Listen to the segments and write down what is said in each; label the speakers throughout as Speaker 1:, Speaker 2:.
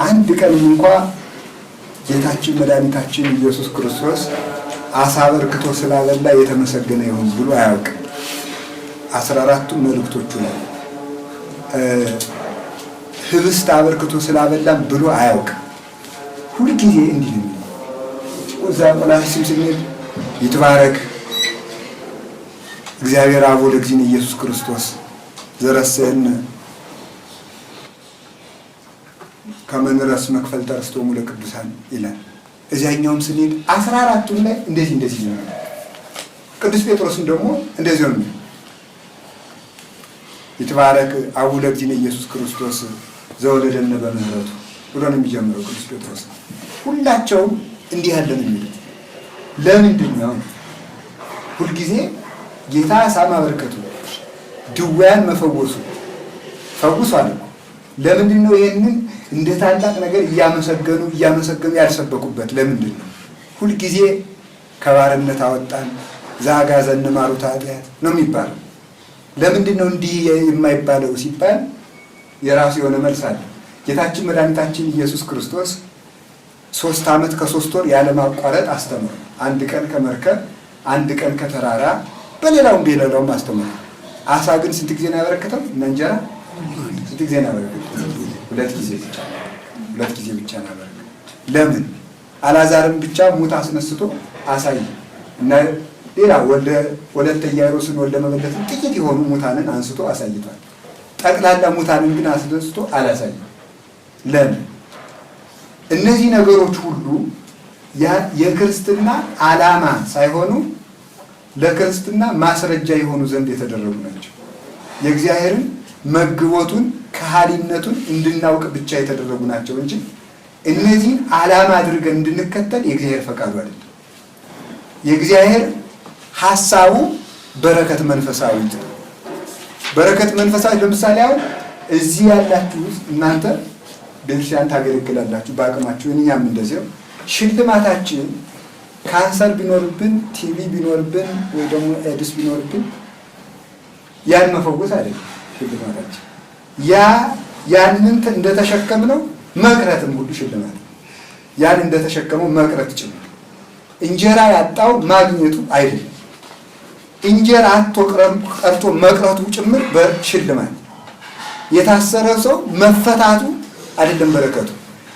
Speaker 1: አንድ ቀን እንኳን ጌታችን መድኃኒታችን ኢየሱስ ክርስቶስ አሳ በርክቶ ስላበላ የተመሰገነ ይሁን ብሎ አያውቅም። 14ቱ መልእክቶቹ ላይ ህብስት አበርክቶ ስላበላም ብሎ አያውቅም። ሁሉ ጊዜ እንዲህ ነው። ወዛ ቆላስይስ ስንል ይትባረክ እግዚአብሔር አብ ወልድ እግዚእነ ኢየሱስ ክርስቶስ ዘረሰነ ከመንረስ መክፈል ተርስቶሙ ለቅዱሳን ይላል። እዚያኛውም ስንሄድ 14ቱም ላይ እንደዚህ ነው። ቅዱስ ጴጥሮስም ደግሞ እንደዚህ ነው። ይትባረክ አብ ወልድ እግዚእነ ኢየሱስ ክርስቶስ ዘወለደነ በምህረቱ ብሎ ነው የሚጀምረው ቅዱስ ጴጥሮስ። ሁላቸውም እንዲህ ያለን የሚሉት ለምንድን ነው? ሁልጊዜ ጌታ አሳ ማበርከቱ ድውያን መፈወሱ ፈውሷል። ለምንድን ነው ይሄንን እንደ ታላቅ ነገር እያመሰገኑ ያልሰበኩበት? ለምንድን ነው? ሁልጊዜ ከባርነት አወጣን ዘአግዓዘነ ማሩተ ኃጢአት ነው የሚባለው። ለምንድን ነው እንዲህ የማይባለው ሲባል የራሱ የሆነ መልስ አለ። ጌታችን መድኃኒታችን ኢየሱስ ክርስቶስ 3 ዓመት ከ3 ወር ያለማቋረጥ አስተምሯል። አንድ ቀን ከመርከብ አንድ ቀን ከተራራ በሌላውም አስተምሯል። አሳ ግን ስንት ጊዜ ነው ያበረከተው? እና እንጀራ ስንት ጊዜ ነው ያበረከተው? 2 ጊዜ ብቻ ነው ያበረከተው። ለምን? አልዓዛርን ብቻ ሙት አስነስቶ አሳየ እና ሌላ ወለተ ኢያኢሮስን ወልደ መበለት ጥቂት የሆኑ ሙታንን አንስቶ አሳይቷል። ጠቅላላ ሙታንን ግን አስነስቶ አላሳየም። ለምን? እነዚህ ነገሮች ሁሉ የክርስትና ዓላማ ሳይሆኑ ለክርስትና ማስረጃ የሆኑ ዘንድ የተደረጉ ናቸው። የእግዚአብሔርን መግቦቱን ከሃሊነቱን እንድናውቅ ብቻ የተደረጉ ናቸው እንጂ እነዚህን ዓላማ አድርገን እንድንከተል የእግዚአብሔር ፈቃዱ አይደለም። የእግዚአብሔር ሐሳቡ በረከት መንፈሳዊ ነው። በረከት መንፈሳዊ ለምሳሌ አሁን እዚህ ያላችሁ እናንተ ቤተክርስቲያን ታገለግላላችሁ በአቅማችሁ፣ እኛም እንደዚያው። ሽልማታችን ካንሰር ቢኖርብን፣ ቲቪ ቢኖርብን ወይ ደግሞ ኤድስ ቢኖርብን ያን መፈወስ አይደለም ሽልማታችን። ያንን እንደተሸከምነው መቅረትም ሁሉ ሽልማት፣ ያን እንደተሸከመው መቅረት ጭምር። እንጀራ ያጣው ማግኘቱ አይደለም፣ እንጀራ አጥቶ ቀርቶ መቅረቱ ጭምር በሽልማት። የታሰረ ሰው መፈታቱ አይደለም በረከቱ፣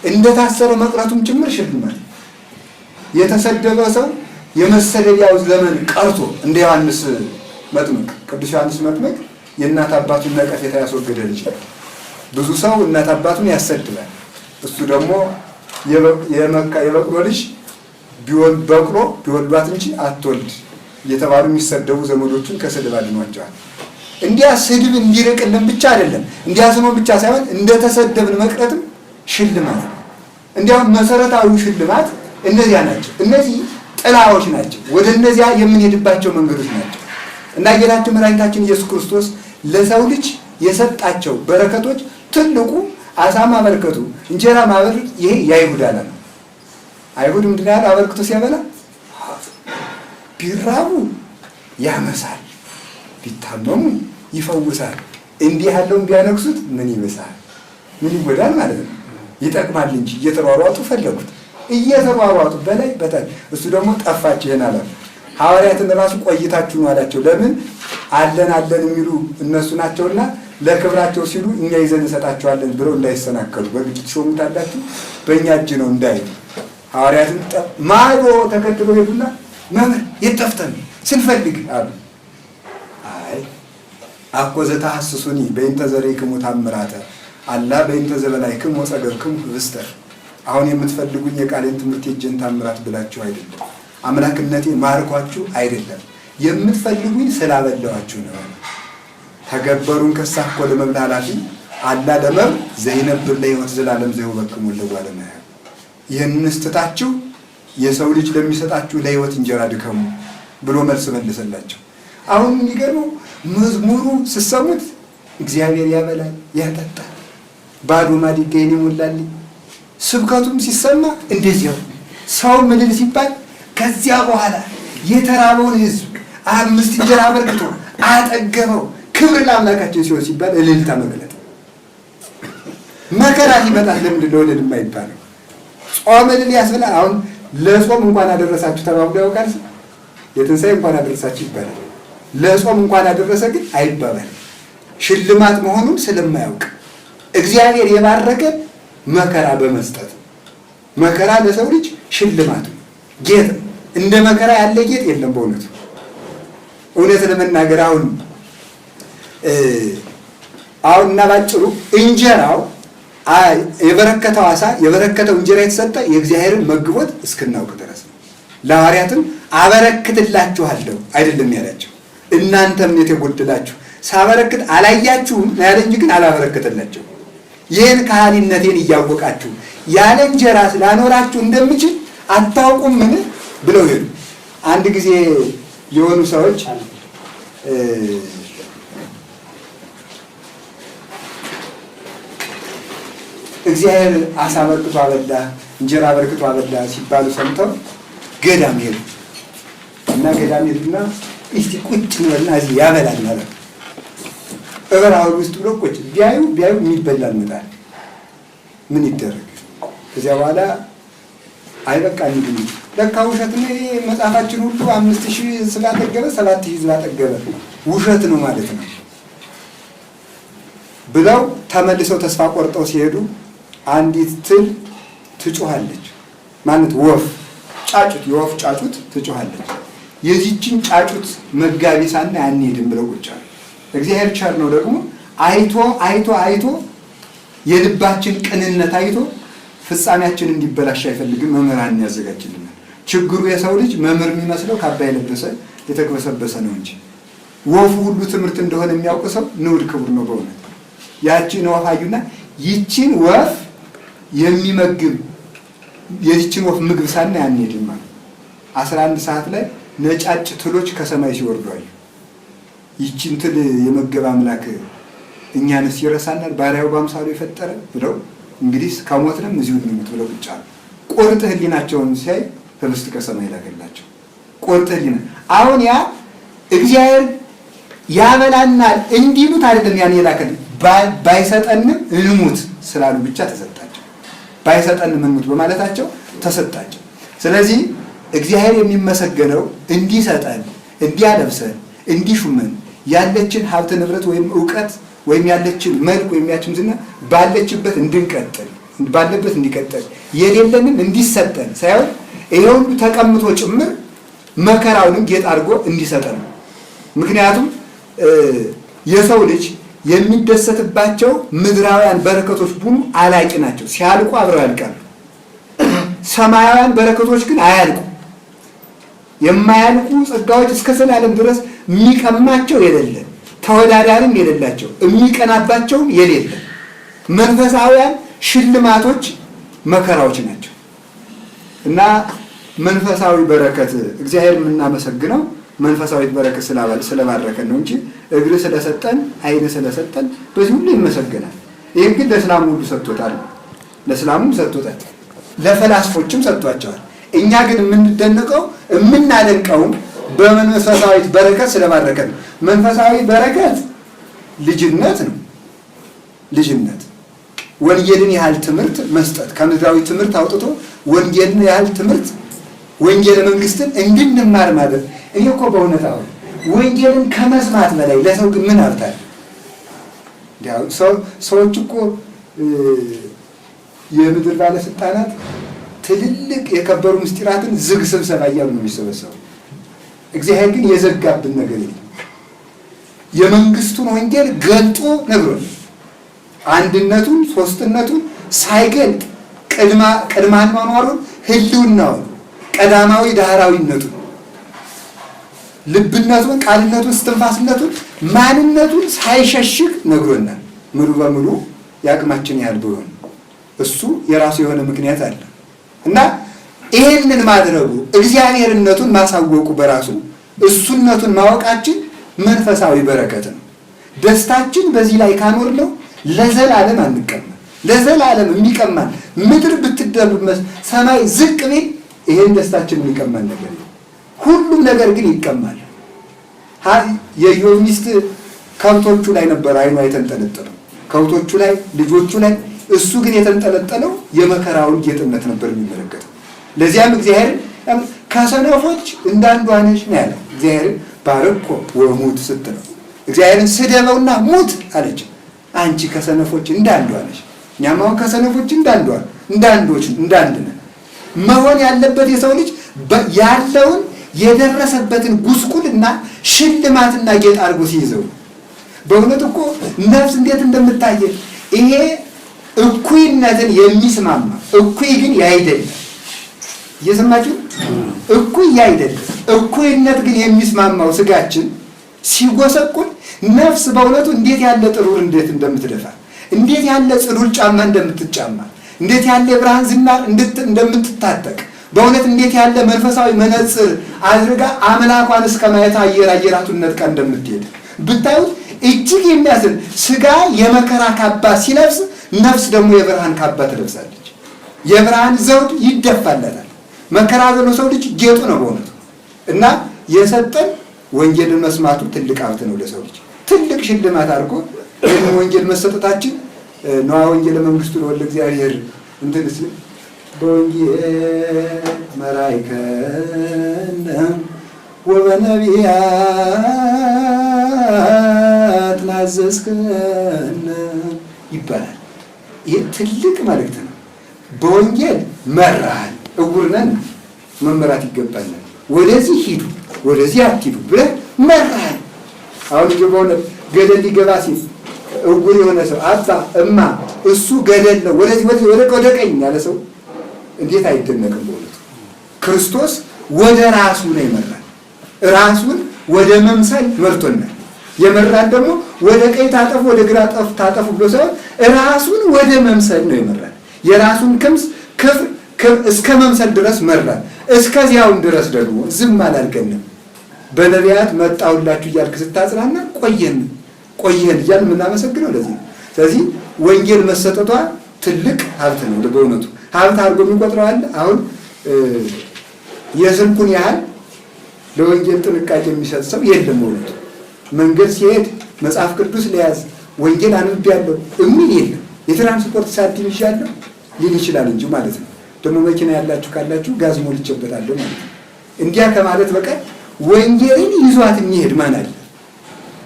Speaker 1: እንደታሰረ መቅረቱም ጭምር ሽልማት። የተሰደበ ሰው የመሰደቢያው ዘመን ቀርቶ እንደ ዮሐንስ መጥምቅ፣ ቅዱስ ዮሐንስ መጥምቅ የእናት አባቱን ነቀፌታ ያስወገደ ልጅ። ብዙ ሰው እናት አባቱን ያሰድባል። እሱ ደግሞ የበቅሎ ልጅ በቅሎ ቢወልዷት እንጂ አትወልድ እየተባሉ የሚሰደቡ ዘመዶቹን ከስድብ አድኗቸዋል። እንዲያ ስድብ እንዲርቅልን ብቻ አይደለም፣ እንዲያስኖ ብቻ ሳይሆን እንደተሰደብን መቅረትም ሽልማት። እንዲያውም መሰረታዊ ሽልማት እነዚያ ናቸው። እነዚህ ጥላዎች ናቸው፣ ወደ እነዚያ የምንሄድባቸው መንገዶች ናቸው። እና ጌታችን መድኃኒታችን ኢየሱስ ክርስቶስ ለሰው ልጅ የሰጣቸው በረከቶች ትልቁ አሳ ማበርከቱ፣ እንጀራ ማበርከቱ ይሄ የአይሁድ ዓላማ ነው። አይሁድ ምንድን ያህል አበርክቶ ሲያበላ ቢራቡ ያመሳል፣ ቢታመሙ ይፈውሳል። እንዲህ ያለውን ቢያነግሱት ምን ይበሳል? ምን ይጎዳል ማለት ነው? ይጠቅማል እንጂ እየተሯሯጡ ፈለጉት፣ እየተሯሯጡ በላይ በታች። እሱ ደግሞ ጠፋች ይሄን አለ። ሐዋርያትን ራሱ ቆይታችሁ ነው አላቸው። ለምን? አለን የሚሉ እነሱ ናቸውና ለክብራቸው ሲሉ እኛ ይዘን እንሰጣቸዋለን ብለው እንዳይሰናከሉ በግድ ሾሙታላችሁ በእኛ እጅ ነው እንዳይሉ ሐዋርያትን ማዶ ተከትሎ ሄዱና መምህር የጠፍተን ስንፈልግ አሉ። አይ አኮ ዘተሐስሱኒ በእንተ ዘሬክሙ ታምራተ አላ በእንተ ዘበላይክሙ ወጸገብክሙ ህብስተ። አሁን የምትፈልጉኝ የቃሌን ትምህርት የእጄን ታምራት ብላችሁ አይደለም፣ አምላክነቴ ማርኳችሁ አይደለም፣ የምትፈልጉኝ ስላበላኋችሁ ነው። ተገበሩን ከሳኮ ለመብል ኃላፊ አላ ለመብ ዘይነብር ለሕይወት ዘላለም ዘይወበክሙ ለጓለማ ይህንን ስትታችሁ የሰው ልጅ ለሚሰጣችሁ ለሕይወት እንጀራ ድከሙ ብሎ መልስ መለሰላቸው። አሁን የሚገርመው መዝሙሩ ስትሰሙት እግዚአብሔር ያበላል ያጠጣል፣ ባዶ ማዲጋዬን ይሞላልኝ። ስብከቱም ሲሰማ እንደዚያው ሰው ምድር ሲባል ከዚያ በኋላ የተራበውን ሕዝብ 5 እንጀራ አበርክቶ አጠገበው። ክብር ለአምላካችን ሲሆን ሲባል እልልታ መግለጥ። መከራ ሲመጣት ለምንድን ነው እልል የማይባለው? ጾም እልል ያስብላል። አሁን ለጾም እንኳን አደረሳችሁ ተባብሎ ያውቃል? የትንሣኤ እንኳን አደረሳችሁ ይባላል። ለጾም እንኳን አደረሰ ግን አይባባል። ሽልማት መሆኑን ስለማያውቅ እግዚአብሔር የባረከን መከራ በመስጠት መከራ ለሰው ልጅ ሽልማት ጌጥ፣ እንደ መከራ ያለ ጌጥ የለም። በእውነቱ እውነት ለመናገር አሁን እና ባጭሩ እንጀራው የበረከተው ዓሣ የበረከተው እንጀራ የተሰጠ የእግዚአብሔርን መግቦት እስክናውቅ ድረስ ነው። ለሐዋርያትም አበረክትላችኋለሁ አይደለም ያላቸው፣ እናንተም የተጎደላችሁ ሳበረክት አላያችሁም ያለ እንጂ ግን አላበረከተላቸው። ይህን ከሃሊነቴን እያወቃችሁ ያለ እንጀራ ስላኖራችሁ እንደምችል አታውቁምን ብለው ሄዱ። አንድ ጊዜ የሆኑ ሰዎች እግዚአብሔር ዓሣ አበርክቶ አበላ እንጀራ አበርክቶ አበላ ሲባሉ ሰምተው ገዳም ሄዱ እና ገዳም ሄዱና እስቲ ቁጭ እንበልና እዚህ ያበላል ማለት እበራው ውስጥ ብሎ ቁጭ ቢያዩ የሚበላ እንመጣል። ምን ይደረግ? ከዚያ በኋላ አይበቃ እንግዲህ ለካ ውሸት ነው መጽሐፋችን ሁሉ 5000 ስላጠገበ 7000 ስላጠገበ ውሸት ነው ማለት ነው ብለው ተመልሰው ተስፋ ቆርጠው ሲሄዱ አንዲት ትል ትጮሃለች። ማለት ወፍ ጫጩት፣ የወፍ ጫጩት ትጮሃለች። የዚህችን ጫጩት መጋቢ ሳና አንሄድም ብለው ቁጭ አሉ። እግዚአብሔር ቸር ነው ደግሞ አይቶ የልባችን ቅንነት አይቶ ፍጻሜያችን እንዲበላሽ አይፈልግም። መምህራን ያዘጋጅልናል። ችግሩ የሰው ልጅ መምህር የሚመስለው ካባ የለበሰ የተግበሰበሰ ነው እንጂ ወፉ ሁሉ ትምህርት እንደሆነ የሚያውቅ ሰው ንዑድ ክቡር ነው በእውነት። ያቺን ወፍ አዩና ይቺን ወፍ የሚመግብ የዚችን ወፍ ምግብ ሳና አንሄድም ማለት 11 ሰዓት ላይ ነጫጭ ትሎች ከሰማይ ሲወርዱ አዩ። ይቺን ትል የመገብ አምላክ እኛንስ ይረሳናል? ባሪያው በአምሳሉ የፈጠረ ብለው እንግዲህ ከሞትንም እዚሁ እንሙት ብለው ቁጭ አሉ። ቁርጥ ህሊናቸውን ሲያይ ህብስት ከሰማይ ላከላቸው። ቁርጥ ህሊና አሁን ያ እግዚአብሔር ያበላናል እንዲሉት አይደለም ያን የላከል ባይሰጠንም እንሙት ስላሉ ብቻ ተሰጣቸው። ባይሰጠንም እንሙት በማለታቸው ተሰጣቸው። ስለዚህ እግዚአብሔር የሚመሰገነው እንዲሰጠን፣ እንዲያለብሰን፣ እንዲሹመን ያለችን ሀብት ንብረት ወይም ዕውቀት ወይም ያለችን መልክ ወይም ያችን ዝና ባለችበት እንድንቀጥል ባለበት እንዲቀጥል የሌለንም እንዲሰጠን ሳይሆን ይሄ ሁሉ ተቀምጦ ጭምር መከራውንም ጌጥ አድርጎ እንዲሰጠን። ምክንያቱም የሰው ልጅ የሚደሰትባቸው ምድራውያን በረከቶች ሁሉ አላቂ ናቸው። ሲያልቁ አብረው ያልቃሉ። ሰማያውያን በረከቶች ግን አያልቁ። የማያልቁ ጸጋዎች እስከ ዘላለም ድረስ የሚቀማቸው የሌለ ተወዳዳሪም የሌላቸው የሚቀናባቸውም የሌለ መንፈሳውያን ሽልማቶች መከራዎች ናቸው እና መንፈሳዊ በረከት እግዚአብሔር የምናመሰግነው መንፈሳዊ በረከት ስለባረከን ነው እንጂ እግር ስለሰጠን ዓይን ስለሰጠን በዚህ ሁሉ ይመሰገናል። ይህም ግን ለእስላሙ ሁሉ ሰጥቶታል። ለእስላሙም ሰጥቶታል፣ ለፈላስፎችም ሰጥቷቸዋል። እኛ ግን የምንደነቀው የምናደንቀውም በመንፈሳዊ በረከት ስለባረከን ነው። መንፈሳዊ በረከት ልጅነት ነው። ልጅነት ወንጌልን ያህል ትምህርት መስጠት፣ ከምድራዊ ትምህርት አውጥቶ ወንጌልን ያህል ትምህርት ወንጌል መንግስትን እንድንማር ማለት። እኔ እኮ በእውነት አሁን ወንጌልን ከመስማት በላይ ለሰው ግን ምን አልታል? ሰዎች እኮ የምድር ባለስልጣናት ትልልቅ የከበሩ ምስጢራትን ዝግ ስብሰባ እያሉ ነው የሚሰበሰቡ። እግዚአብሔር ግን የዘጋብን ነገር የለም። የመንግስቱን ወንጌል ገልጦ ነግሮን አንድነቱን ሶስትነቱን ሳይገልጥ ቅድመ አኗኗሩን ህልውናውን ቀዳማዊ ዳህራዊነቱን ልብነቱን ቃልነቱን እስትንፋስነቱን ማንነቱን ሳይሸሽግ ነግሮናል። ሙሉ በሙሉ የአቅማችን ያህል ቢሆን እሱ የራሱ የሆነ ምክንያት አለ እና ይህንን ማድረጉ እግዚአብሔርነቱን ማሳወቁ በራሱ እሱነቱን ማወቃችን መንፈሳዊ በረከት ነው። ደስታችን በዚህ ላይ ካኖር ነው ለዘላለም አንቀማም። ለዘላለም የሚቀማን ምድር ብትደመስ ሰማይ ዝቅ ቢል ይሄን ደስታችን የሚቀማን ነገር ነው። ሁሉም ነገር ግን ይቀማል። የኢዮብ ሚስት ከብቶቹ ላይ ነበር አይኗ የተንጠለጠለው፣ ከብቶቹ ላይ፣ ልጆቹ ላይ። እሱ ግን የተንጠለጠለው የመከራውን ጌጥነት ነበር የሚመለከተው። ለዚያም እግዚአብሔር ከሰነፎች እንዳንዷ ነሽ ነው ያለው። እግዚአብሔር ባርኮ ወሙት ስትለው እግዚአብሔርን ስደበውና ሙት አለች። አንቺ ከሰነፎች እንዳንዷ ነሽ። እኛም አሁን ከሰነፎች እንዳንዶች ነን። መሆን ያለበት የሰው ልጅ ያለውን የደረሰበትን ጉስቁልና ሽልማትና ጌጥ አድርጎ ሲይዘው። በእውነት እኮ ነፍስ እንዴት እንደምታየ ይሄ እኩይነትን የሚስማማ እኩይ ግን ያይደለም። እየሰማችሁ እኩይ ያይደለም። እኩይነት ግን የሚስማማው ስጋችን ሲጎሰቁል ነፍስ በእውነቱ እንዴት ያለ ጥሩር እንዴት እንደምትደፋ፣ እንዴት ያለ ጽዱል ጫማ እንደምትጫማ፣ እንዴት ያለ የብርሃን ዝናር እንደምትታጠቅ፣ በእውነት እንዴት ያለ መንፈሳዊ መነጽር አድርጋ አምላኳን እስከ ማየት አየራቱን ነጥቃ እንደምትሄድ ብታዩት እጅግ የሚያስል። ስጋ የመከራ ካባ ሲለብስ ነፍስ ደግሞ የብርሃን ካባ ትለብሳለች። የብርሃን ዘውድ ይደፋለታል። መከራ ዘሎ ሰው ልጅ ጌጡ ነው በእውነቱ እና የሰጠን ወንጌልን መስማቱ ትልቅ ሀብት ነው ለሰው ልጅ ትልቅ ሽልማት አድርጎ ይህን ወንጌል መሰጠታችን ነዋ። ወንጌል መንግስቱ ለወልደ እግዚአብሔር እንትንስ በወንጌል መላእክነ ወበነቢያት ናዘዝከነ ይባላል። ይህ ትልቅ መልእክት ነው። በወንጌል መራሃል። እውር ነን መመራት ይገባናል። ወደዚህ ሂዱ ወደዚህ አትሂዱ ብለህ መራሃል። አሁን በሆነ ገደል ሊገባ ሲል እውር የሆነ ሰው አባ እማ እሱ ገደል ነው ወደ ቀኝ ያለ ሰው እንዴት አይደነቅም? በእውነቱ ክርስቶስ ወደ ራሱ ነው የመራን። ራሱን ወደ መምሰል መርቶናል። የመራን ደግሞ ወደ ቀኝ ታጠፉ ወደ ግራ ታጠፉ ብሎ ሳይሆን ራሱን ወደ መምሰል ነው የመራን። የራሱን ክብር እስከ መምሰል ድረስ መራን። እስከዚያውን ድረስ ደግሞ ዝም አላልከንም። በነቢያት መጣሁላችሁ እያልክ ስታጽናና ቆየን እያልን የምናመሰግነው ለዚህ ነው። ስለዚህ ወንጌል መሰጠቷ ትልቅ ሀብት ነው። በእውነቱ ሀብት አድርጎ የሚቆጥረው አለ። አሁን የስልኩን ያህል ለወንጌል ጥንቃቄ የሚሰጥ ሰው የለም። በእውነቱ መንገድ ሲሄድ መጽሐፍ ቅዱስ ለያዝ ወንጌል አንብቤያለሁ የሚል የለም። የትራንስፖርት ሳንቲም ይዣለሁ ሊል ይችላል እንጂ ማለት ነው። ደግሞ መኪና ያላችሁ ካላችሁ ጋዝ ሞልቼበታለሁ ማለት ነው። እንዲያ ከማለት በቀር ወንጌልን ይዟት የሚሄድ ማን አለ?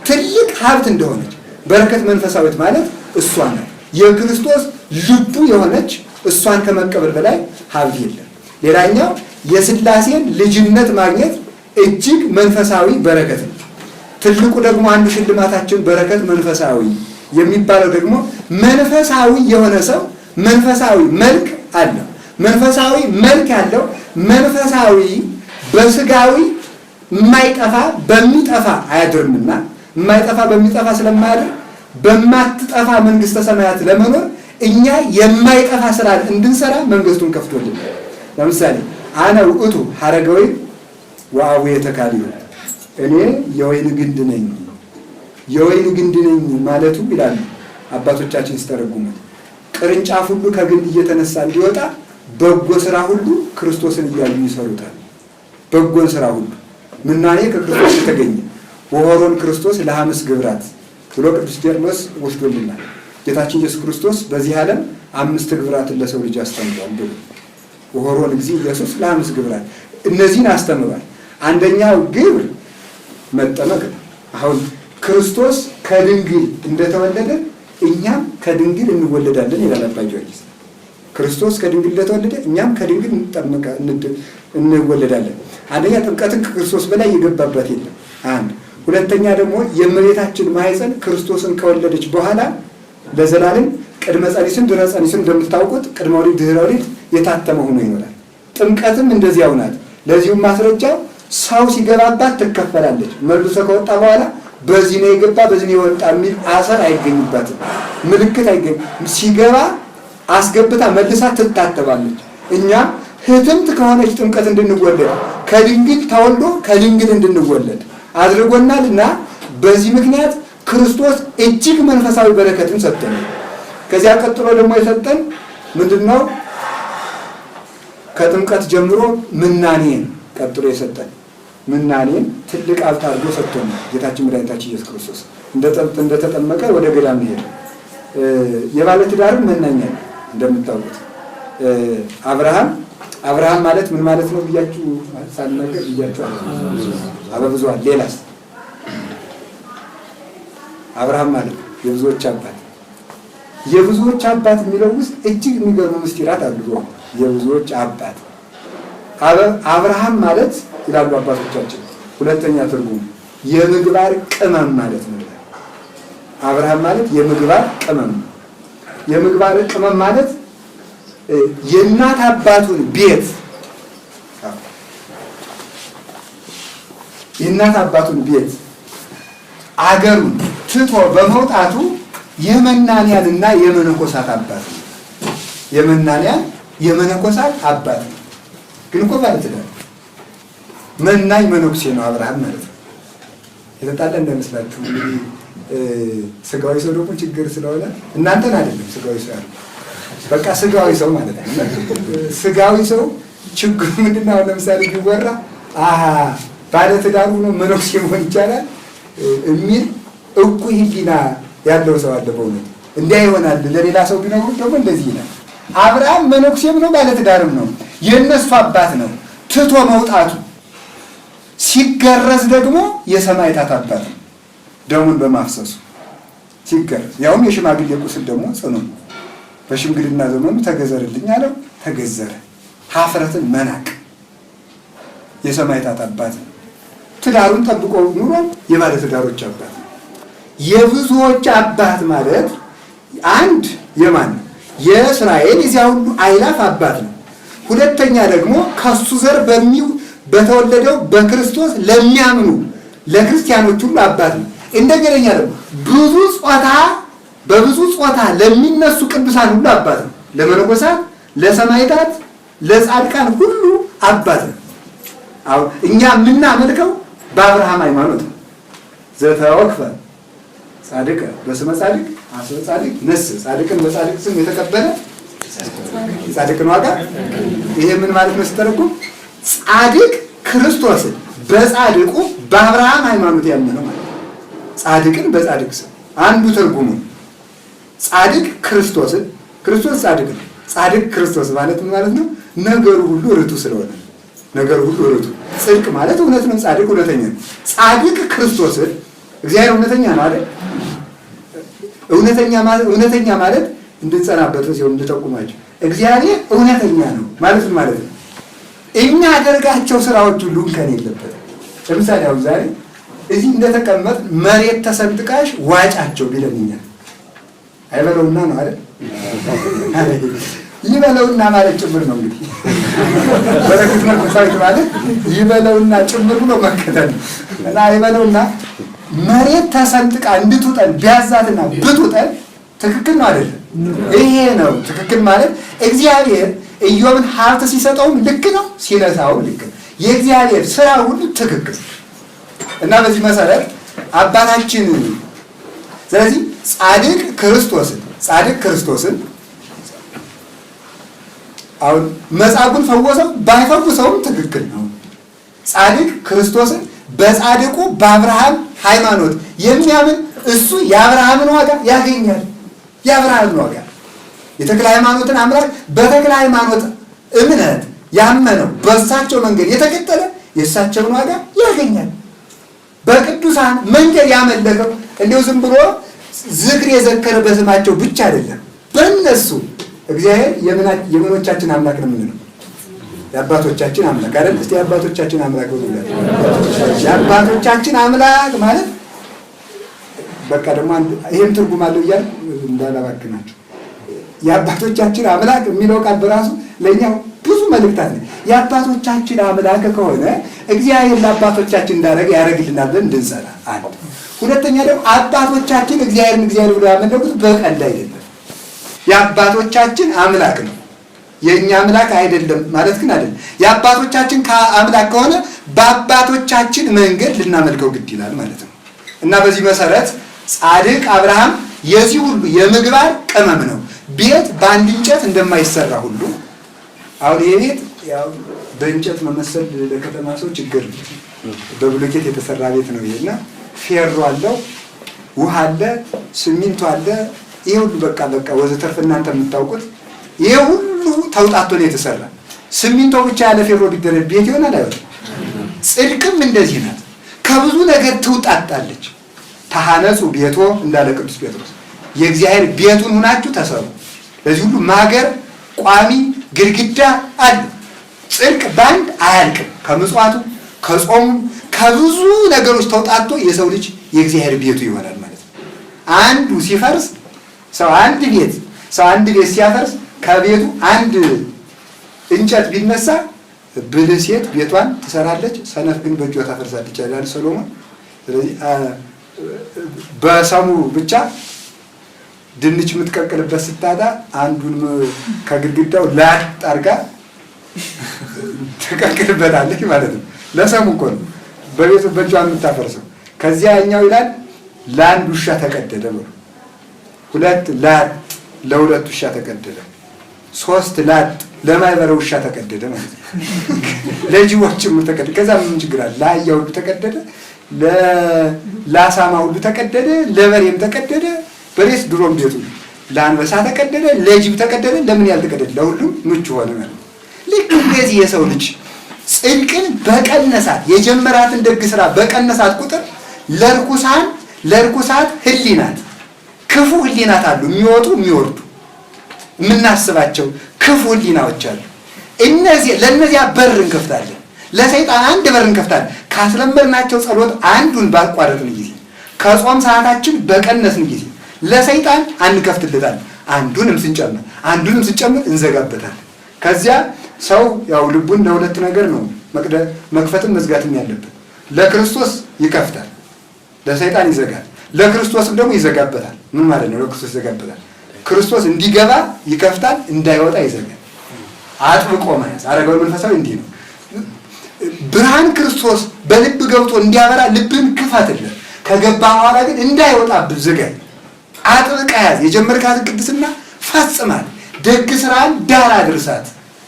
Speaker 1: ትልቅ ሀብት እንደሆነች በረከት መንፈሳዊት ማለት እሷ ናት። የክርስቶስ ልቡ የሆነች እሷን ከመቀበል በላይ ሀብት የለም። ሌላኛው የሥላሴን ልጅነት ማግኘት እጅግ መንፈሳዊ በረከት ነው። ትልቁ ደግሞ አንዱ ሽልማታችን በረከት መንፈሳዊ የሚባለው ደግሞ መንፈሳዊ የሆነ ሰው መንፈሳዊ መልክ አለው። መንፈሳዊ መልክ ያለው መንፈሳዊ በስጋዊ የማይጠፋ በሚጠፋ አያድርምና የማይጠፋ በሚጠፋ ስለማያድር በማትጠፋ መንግስተ ሰማያት ለመኖር እኛ የማይጠፋ ስራ እንድንሰራ መንግስቱን ከፍቶልን። ለምሳሌ አነ ውእቱ ሐረገ ወይን ወአቡየ ተካልዮ፣ እኔ የወይን ግንድ ነኝ። የወይን ግንድ ነኝ ማለቱ ይላሉ አባቶቻችን ሲተረጉሙት ቅርንጫፍ ሁሉ ከግንድ እየተነሳ እንዲወጣ በጎ ስራ ሁሉ ክርስቶስን እያዩ ይሰሩታል። በጎን ስራ ሁሉ ምናኔ ከክርስቶስ የተገኘ ወሆሮን ክርስቶስ ለሐምስ ግብራት ብሎ ቅዱስ ዲያቆኖስ ወስዶልናል። ጌታችን ኢየሱስ ክርስቶስ በዚህ ዓለም 5 ግብራትን ለሰው ልጅ አስተምሯል ብሎ ወሆሮን ጊዜ ኢየሱስ ለሐምስ ግብራት እነዚህን አስተምሯል። አንደኛው ግብር መጠመቅ ነው። አሁን ክርስቶስ ከድንግል እንደተወለደ እኛም ከድንግል እንወለዳለን ይላል አባ ጊዮርጊስ። ክርስቶስ ከድንግል እንደተወለደ እኛም ከድንግል እንወለዳለን። አንደኛ ጥምቀትን ከክርስቶስ በላይ የገባበት የለም። አንድ ሁለተኛ ደግሞ የእመቤታችን ማኅፀን ክርስቶስን ከወለደች በኋላ ለዘላለም ቅድመ ጸኒስም ድህረ ጸኒስም እንደምታውቁት ቅድመ ወሊድ ድህረ ወሊድ የታተመ ሆኖ ይኖራል። ጥምቀትም እንደዚያው ናት። ለዚሁም ማስረጃው ሰው ሲገባባት ትከፈላለች። መልሶ ከወጣ በኋላ በዚህ ነው የገባ በዚህ ነው የወጣ የሚል አሰር አይገኝባትም፣ ምልክት አይገኝም። ሲገባ አስገብታ መልሳ ትታተባለች። እኛም ህትምት ከሆነች ጥምቀት እንድንወለድ ከድንግል ተወልዶ ከድንግል እንድንወለድ አድርጎናልና በዚህ ምክንያት ክርስቶስ እጅግ መንፈሳዊ በረከትን ሰጠን። ከዚያ ቀጥሎ ደግሞ የሰጠን ምንድነው? ከጥምቀት ጀምሮ ምናኔን ቀጥሎ የሰጠን ምናኔን ትልቅ ሀብት አድርጎ ሰጥቶን ጌታችን መድኃኒታችን ኢየሱስ ክርስቶስ እንደተጠመቀ ወደ ገዳም ሄደ። የባለ ትዳርም መናኛ እንደምታውቁት አብርሃም ማለት ምን ማለት ነው ብያችሁ ሳልነገር ብያችኋል። አበብዙዋል። ሌላስ? አብርሃም ማለት የብዙዎች አባት። የብዙዎች አባት የሚለው ውስጥ እጅግ የሚገርሙ ምስጢራት አሉ። የብዙዎች አባት አብርሃም ማለት ይላሉ አባቶቻችን፣ ሁለተኛ ትርጉም የምግባር ቅመም ማለት ነው። አብርሃም ማለት የምግባር ቅመም። የምግባር ቅመም ማለት የእናት አባቱን ቤት አገሩን ትቶ በመውጣቱ የመናንያንና የመነኮሳት አባት ነው። የመናንያን የመነኮሳት አባት ነው። ግን እኮ ማለት ነው መናኝ መነኩሴ ነው አብርሃም ማለት ነው። የተጣለ እንዳይመስላችሁ እንግዲህ ስጋዊ ሰው ደግሞ ችግር ስለሆነ እናንተን አይደለም ስጋዊ ሰው ያለው በቃ ስጋዊ ሰው ማለት ነው። ስጋዊ ሰው ችግሩ ምንድነው? ለምሳሌ ቢወራ ባለ ትዳር ሆኖ መነኩሴ መሆን ይቻላል የሚል እኩይ ሕሊና ያለው ሰው አለ። በእውነት እንዲያ ይሆናል። ለሌላ ሰው ቢነግሩት ደግሞ እንደዚህ ይላል። አብርሃም መነኩሴም ነው ባለ ትዳርም ነው፣ የእነሱ አባት ነው። ትቶ መውጣቱ ሲገረዝ ደግሞ የሰማዕታት አባት ነው። ደሙን በማፍሰሱ ሲገረዝ ያውም የሽማግሌ ቁስል ደግሞ ጽኑ ነው። በሽምግልና ዘመኑ ተገዘርልኝ አለው፣ ተገዘረ። ሀፍረትን መናቅ የሰማዕታት አባት ነው። ትዳሩን ጠብቆ ኑሮ የባለ ትዳሮች አባት ነው። የብዙዎች አባት ማለት አንድ የማን የእስራኤል የዚያ ሁሉ አእላፍ አባት ነው። ሁለተኛ ደግሞ ከሱ ዘር በተወለደው በክርስቶስ ለሚያምኑ ለክርስቲያኖች ሁሉ አባት ነው። እንደገና ደግሞ በብዙ ጾታ ለሚነሱ ቅዱሳን ሁሉ አባት ነው። ለመነኮሳት፣ ለሰማዕታት፣ ለጻድቃን ሁሉ አባት ነው። አሁን እኛ የምናመልከው በአብርሃም ሃይማኖት ነው። ዘተወክፈ ጻድቅ በስመ ጻድቅ አስበ ጻድቅ ነስ ጻድቅን በጻድቅ ስም የተቀበለ ጻድቅን ዋጋ። ይሄ ምን ማለት ነው ሲተረጎም? ጻድቅ ክርስቶስን በጻድቁ በአብርሃም ሃይማኖት ያመነው ማለት ነው። ጻድቅን በጻድቅ ስም አንዱ ትርጉሙ ጻድቅ ክርስቶስን፣ ክርስቶስ ጻድቅ ነው። ጻድቅ ክርስቶስ ማለት ምን ማለት ነው? ነገሩ ሁሉ ርቱ ስለሆነ ነገሩ ሁሉ ርቱ። ጽድቅ ማለት እውነት ነው። ጻድቅ እውነተኛ ነው። ጻድቅ ክርስቶስን እግዚአብሔር እውነተኛ ነው አይደል? እውነተኛ ማለት እንድንጸናበት ነው። ሲሆን እንድጠቁማቸው እግዚአብሔር እውነተኛ ነው ማለት ምን ማለት ነው? እኛ ያደርጋቸው ስራዎች ሁሉ እንከን የለበትም። ለምሳሌ አሁን ዛሬ እዚህ እንደተቀመጥ መሬት ተሰንጥቃሽ ዋጫቸው ቢለኛል አይበለውና ነው አይደል? ይበለውና ማለት ጭምር ነው እንግዲህ በረከት ነው ሳይት ማለት ይበለውና ጭምር ብሎ መከተል እና አይበለውና መሬት ተሰንጥቃ እንድትውጠን ቢያዛትና ብትውጠን ትክክል ነው አይደለም? ይሄ ነው ትክክል ማለት። እግዚአብሔር ኢዮብን ሀብት ሲሰጠውም ልክ ነው፣ ሲነሳውም ልክ ነው። የእግዚአብሔር ስራ ሁሉ ትክክል እና በዚህ መሰረት አባታችን ስለዚህ ጻድቅ ክርስቶስን አሁን መጻጉዕን ፈወሰው ባይፈውሰውም ትክክል ነው። ጻድቅ ክርስቶስን በጻድቁ በአብርሃም ሃይማኖት የሚያምን እሱ የአብርሃምን ዋጋ ያገኛል። የአብርሃምን ዋጋ የተክለ ሃይማኖትን አምላክ በተክለ ሃይማኖት እምነት ያመነው በእሳቸው መንገድ የተከተለ የእሳቸውን ዋጋ ያገኛል። በቅዱሳን መንገድ ያመለከው እንዲሁ ዝም ብሎ ዝክር የዘከረ በስማቸው ብቻ አይደለም። በእነሱ እግዚአብሔር የምኖቻችን አምላክ ነው የምንለው የአባቶቻችን አምላክ አይደል? እስቲ የአባቶቻችን አምላክ ነው። የአባቶቻችን አምላክ ማለት በቃ ደግሞ ይሄም ትርጉም አለው እያል እንዳላባክናቸው የአባቶቻችን አምላክ የሚለው ቃል በራሱ ለእኛ ብዙ መልእክታት ነው። የአባቶቻችን አምላክ ከሆነ እግዚአብሔር ለአባቶቻችን እንዳደረገ ያደርግልናል ብለን እንድንሰራ አንድ። ሁለተኛ ደግሞ አባቶቻችን እግዚአብሔር ብለው ያመለኩት በቀልድ አይደለም። የአባቶቻችን አምላክ ነው፣ የእኛ አምላክ አይደለም ማለት ግን አይደለም። የአባቶቻችን አምላክ ከሆነ በአባቶቻችን መንገድ ልናመልከው ግድ ይላል ማለት ነው። እና በዚህ መሰረት ጻድቅ አብርሃም የዚህ ሁሉ የምግባር ቅመም ነው። ቤት በአንድ እንጨት እንደማይሰራ ሁሉ አሁን ይሄ ቤት ያው በእንጨት መመሰል ለከተማ ሰው ችግር ነው። በብሎኬት የተሰራ ቤት ነው ይሄና ፌሮ አለው፣ ውሃ አለ፣ ሲሚንቶ አለ። ይሄ ሁሉ በቃ ወዘተርፍ እናንተ የምታውቁት ይሄ ሁሉ ተውጣቶ ነው የተሰራ። ሲሚንቶ ብቻ ያለ ፌሮ ቢደረግ ቤት ይሆናል አይሆንም? ጽድቅም እንደዚህ ናት። ከብዙ ነገር ትውጣጣለች። ተሐነጹ ቤቶ እንዳለ ቅዱስ ጴጥሮስ የእግዚአብሔር ቤቱን ሆናችሁ ተሰሩ። ለዚህ ሁሉ ማገር ቋሚ ግድግዳ አለ። ጽድቅ ባንድ አያልቅም። ከምጽዋቱ ከጾሙ ከብዙ ነገሮች ተውጣቶ የሰው ልጅ የእግዚአብሔር ቤቱ ይሆናል ማለት ነው። አንዱ ሲፈርስ ሰው አንድ ቤት ሲያፈርስ ከቤቱ አንድ እንጨት ቢነሳ ብልህ ሴት ቤቷን ትሰራለች፣ ሰነፍ ግን በእጇ ታፈርሳለች ይላል ሰሎሞን። ስለዚህ በሰሙ ብቻ ድንች የምትቀቅልበት ስታጣ አንዱን ከግድግዳው ላጥ አድርጋ ትቀቅልበታለች ማለት ነው። ለሰሙ እኮ ነው በቤቱ በእጇ የምታፈርሰው። ከዚያ ያኛው ይላል ለአንድ ውሻ ተቀደደ ብሎ፣ ሁለት ላጥ ለሁለት ውሻ ተቀደደ፣ ሶስት ላጥ ለማይበረ ውሻ ተቀደደ ማለት ነው። ለጅቦችም ተቀደደ። ከዛ ምን ችግር አለ? ለአህያ ሁሉ ተቀደደ፣ ለአሳማ ሁሉ ተቀደደ፣ ለበሬም ተቀደደ። በሬስ ድሮም ቤቱ ለአንበሳ ተቀደደ፣ ለጅብ ተቀደደ። ለምን ያልተቀደደ? ለሁሉም ምቹ ሆነ ማለት ነው። ልክ እንደዚህ የሰው ልጅ ጽድቅን በቀነሳት የጀመራትን ደግ ስራ በቀነሳት ቁጥር ለርኩሳት ህሊናት ክፉ ህሊናት አሉ፣ የሚወጡ የሚወርዱ የምናስባቸው ክፉ ህሊናዎች አሉ። ለእነዚያ በር እንከፍታለን። ለሰይጣን አንድ በር እንከፍታለን። ካስለመድናቸው ጸሎት አንዱን ባቋረጥን ጊዜ፣ ከጾም ሰዓታችን በቀነስን ጊዜ ለሰይጣን አንከፍትለታለን። አንዱንም ስንጨምር እንዘጋበታለን። ከዚያ ሰው ያው ልቡን ለሁለት ነገር ነው መክፈትም መዝጋትም ያለበት። ለክርስቶስ ይከፍታል፣ ለሰይጣን ይዘጋል። ለክርስቶስም ደግሞ ይዘጋበታል። ምን ማለት ነው? ለክርስቶስ ይዘጋበታል። ክርስቶስ እንዲገባ ይከፍታል፣ እንዳይወጣ ይዘጋል። አጥብቆ መያዝ። አረጋዊ መንፈሳዊ እንዲህ ነው። ብርሃን ክርስቶስ በልብ ገብቶ እንዲያበራ ልብን ክፈትለት። ከገባ በኋላ ግን እንዳይወጣብህ ዝጋይ። አጥብቀህ ያዝ። የጀመርካትን ቅድስና ፈጽማት። ደግ ስራን ዳር አድርሳት።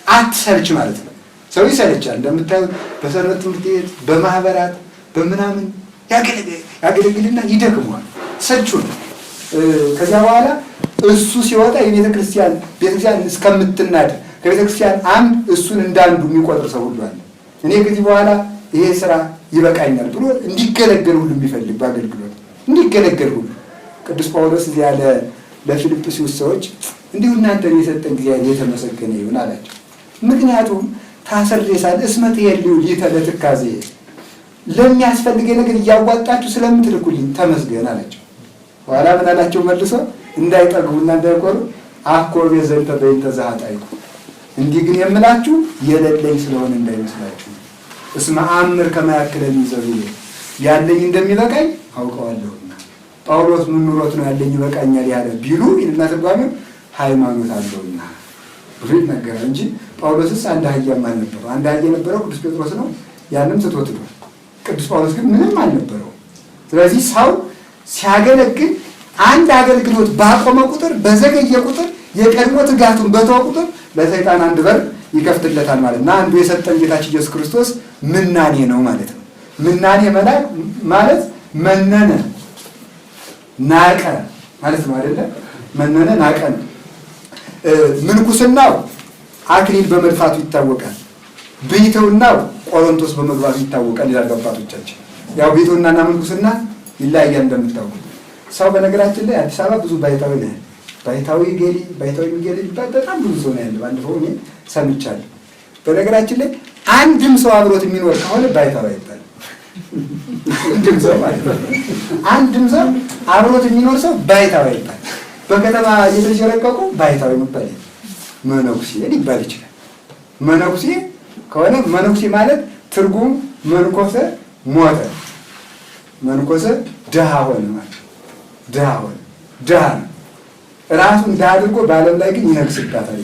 Speaker 1: አትሰልች ማለት ነው። ሰው ይሰለቻል። እንደምታዩት በሰንበት ትምህርት ቤት በማህበራት በምናምን ያገለግልና ይደክመዋል፣ ሰልቹ ነው። ከዚያ በኋላ እሱ ሲወጣ ቤተክርስቲያን እስከምትናድ ከቤተክርስቲያን አንድ እሱን እንዳንዱ የሚቆጥር ሰው ሁሉ አለ። እኔ ከዚህ በኋላ ይሄ ስራ ይበቃኛል ብሎ እንዲገለገል ሁሉ የሚፈልግ በአገልግሎት እንዲገለገል ሁሉ ቅዱስ ጳውሎስ እዚያ ለፊልጵስዩስ ሰዎች እንዲሁ እናንተን የሰጠን እግዚአብሔር የተመሰገነ ይሁን አላቸው። ምክንያቱም ታስሬ ሳለ እስመ ትሄልዩ ሊተ ለትካዜ ለሚያስፈልገኝ ነገር እያዋጣችሁ ስለምትልኩልኝ ተመስገን አላቸው። በኋላ ምን አላቸው መልሶ እንዳይጠግቡና እንዳይቆሩ አኮ ቤዘንተ በእንተ ዘኃጣይኩ እንዲህ ግን የምላችሁ የሌለኝ ስለሆነ እንዳይመስላችሁ። እስመ አምር ከመ ያክለኒ ዘብዬ ያለኝ እንደሚበቃኝ አውቀዋለሁና። ጳውሎስ ምን ኑሮት ነው ያለኝ ይበቃኛል ያለ ቢሉ ይልና ተርጓሚው ሃይማኖት አለውና ብሎ ይናገራል እንጂ ጳውሎስስ አንድ አህያም አልነበረው። አንድ አህያ የነበረው ቅዱስ ጴጥሮስ ነው። ያንም ትቶት ነው። ቅዱስ ጳውሎስ ግን ምንም አልነበረው። ስለዚህ ሰው ሲያገለግል አንድ አገልግሎት ባቆመ ቁጥር በዘገየ ቁጥር የቀድሞ ትጋቱን በተወ ቁጥር ለሰይጣን አንድ በር ይከፍትለታል ማለት ነው። አንዱ የሰጠን ጌታችን ኢየሱስ ክርስቶስ ምናኔ ነው ማለት ነው። ምናኔ ማለት መነነ ናቀ ማለት ነው አይደለ? መነነ ናቀ ነው። ምንኩስናው አክሊል በመድፋቱ ይታወቃል። ብሕትውናው ቆሮንቶስ በመግባቱ ይታወቃል ይላል አባቶቻችን። ያው ብሕትውናና ምንኩስና ይለያያል እንደምታውቁት። ሰው በነገራችን ላይ አዲስ አበባ ብዙ ባይታዊ ነው። ባይታዊ ሚጌሊ በጣም ብዙ ሰው ነው ያለው። ባለፈው እኔ ሰምቻለሁ። በነገራችን ላይ አንድም ሰው አብሮት የሚኖር ከሆነ ባይታዊ አይባልም። አንድም ሰው አብሮት የሚኖር ሰው ባይታዊ አይባልም። በከተማ እየተሸረቀቁ ባይታዊ መባል መነኩሴ ሊባል ይችላል። መነኩሴ ከሆነ መነኩሴ ማለት ትርጉም መንኮሰ ሞተ መንኮሰ ድሃ ሆነ ማለት ድሃ ሆነ። ድሃ ነው ራሱን ድሃ አድርጎ በዓለም ላይ ግን ይነግስባታል።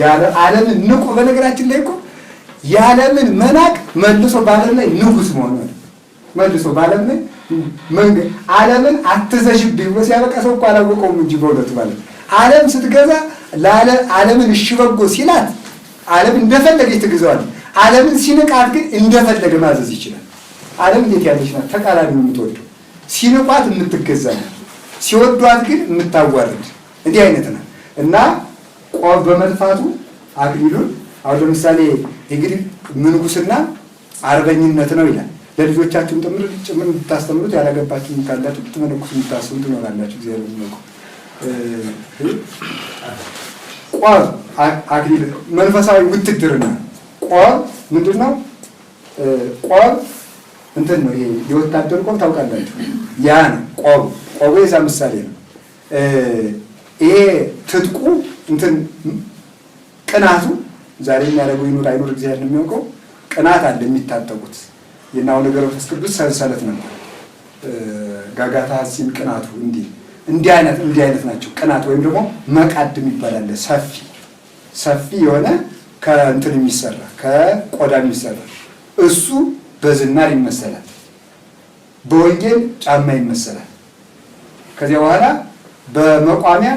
Speaker 1: ያለ ዓለምን ንቁ። በነገራችን ላይ እኮ የዓለምን መናቅ መልሶ በዓለም ላይ ንጉስ መሆን ነው። መልሶ በዓለም ላይ ዓለምን አትዘሽብኝ ብሎ ሲያበቃ ሰው እኮ አላወቀውም እንጂ በእውነቱ ማለት ዓለም ስትገዛ ዓለምን እሺ በጎ ሲላት ዓለም እንደፈለገች ትግዛዋለች። ዓለምን ሲንቃት ግን እንደፈለገ ማዘዝ ይችላል። ዓለም እንዴት ያለች ናት? ተቃራኒ የምትወደው ሲንቋት የምትገዛ ናት፣ ሲወዷት ግን የምታዋርድ እንዲህ አይነት ናት። እና ቆብ በመድፋቱ አክሊሉን አሁን ለምሳሌ እንግዲህ ምንኩስና አርበኝነት ነው ይላል። ለልጆቻችሁም ጭምር እንድታስተምሩት ያላገባችሁም ካላችሁ ብትመነኩሱ የምታስቡ ትኖራላችሁ። እግዚአብሔር ይመስገን። ቆብ አክሊል መንፈሳዊ ውትድርና። ቆብ ምንድን ነው? ቆብ እንትን ነው። ይሄ የወታደር ቆብ ታውቃላችሁ? ያ ነው ቆብ። ቆቡ የዛ ምሳሌ ነው። ይሄ ትጥቁ እንትን ቅናቱ ዛሬ የሚያደርገው ይኑር አይኑር እግዚአብሔር ነው የሚያውቀው። ቅናት አለ የሚታጠቁት። የናው ነገር መንፈስ ቅዱስ ሰንሰለት ነበር። ጋጋታ ሲም ቅናቱ እንዲህ አይነት ናቸው። ቅናት ወይም ደግሞ መቃድም ይባላል። ሰፊ የሆነ ከእንትን የሚሰራ ከቆዳ የሚሰራ እሱ በዝናር ይመሰላል። በወንጌል ጫማ ይመሰላል። ከዚያ በኋላ በመቋሚያ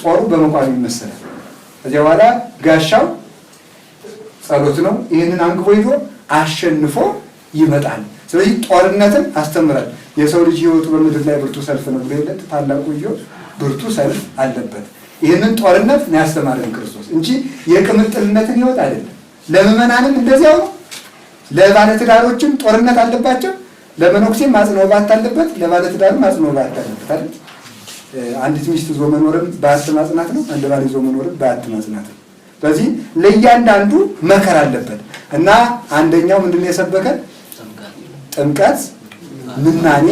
Speaker 1: ጦሩ በመቋሚያ ይመሰላል። ከዚያ በኋላ ጋሻው ጸሎት ነው። ይህንን አንግቦ ይዞ አሸንፎ ይመጣል። ስለዚህ ጦርነትን አስተምራል። የሰው ልጅ ሕይወቱ በምድር ላይ ብርቱ ሰልፍ ነው ብሎ የለት ታላቁ ኢዮብ ብርቱ ሰልፍ አለበት። ይህንን ጦርነት ነው ያስተማረን ክርስቶስ እንጂ የቅምጥልነትን ሕይወት አይደለም። ለምዕመናንም እንደዚያው ነው። ለባለትዳሮችም ጦርነት አለባቸው። ለመነኩሴም ማጽኖ ባት አለበት፣ ለባለትዳርም ማጽኖ ባት አለበት አይደል? አንዲት ሚስት ይዞ መኖርም በአት ማጽናት ነው። አንድ ባል ይዞ መኖርም በአት ማጽናት ነው። ስለዚህ ለእያንዳንዱ መከራ አለበት እና አንደኛው ምንድነው የሰበከን? ጥምቀት፣ ምናኔ።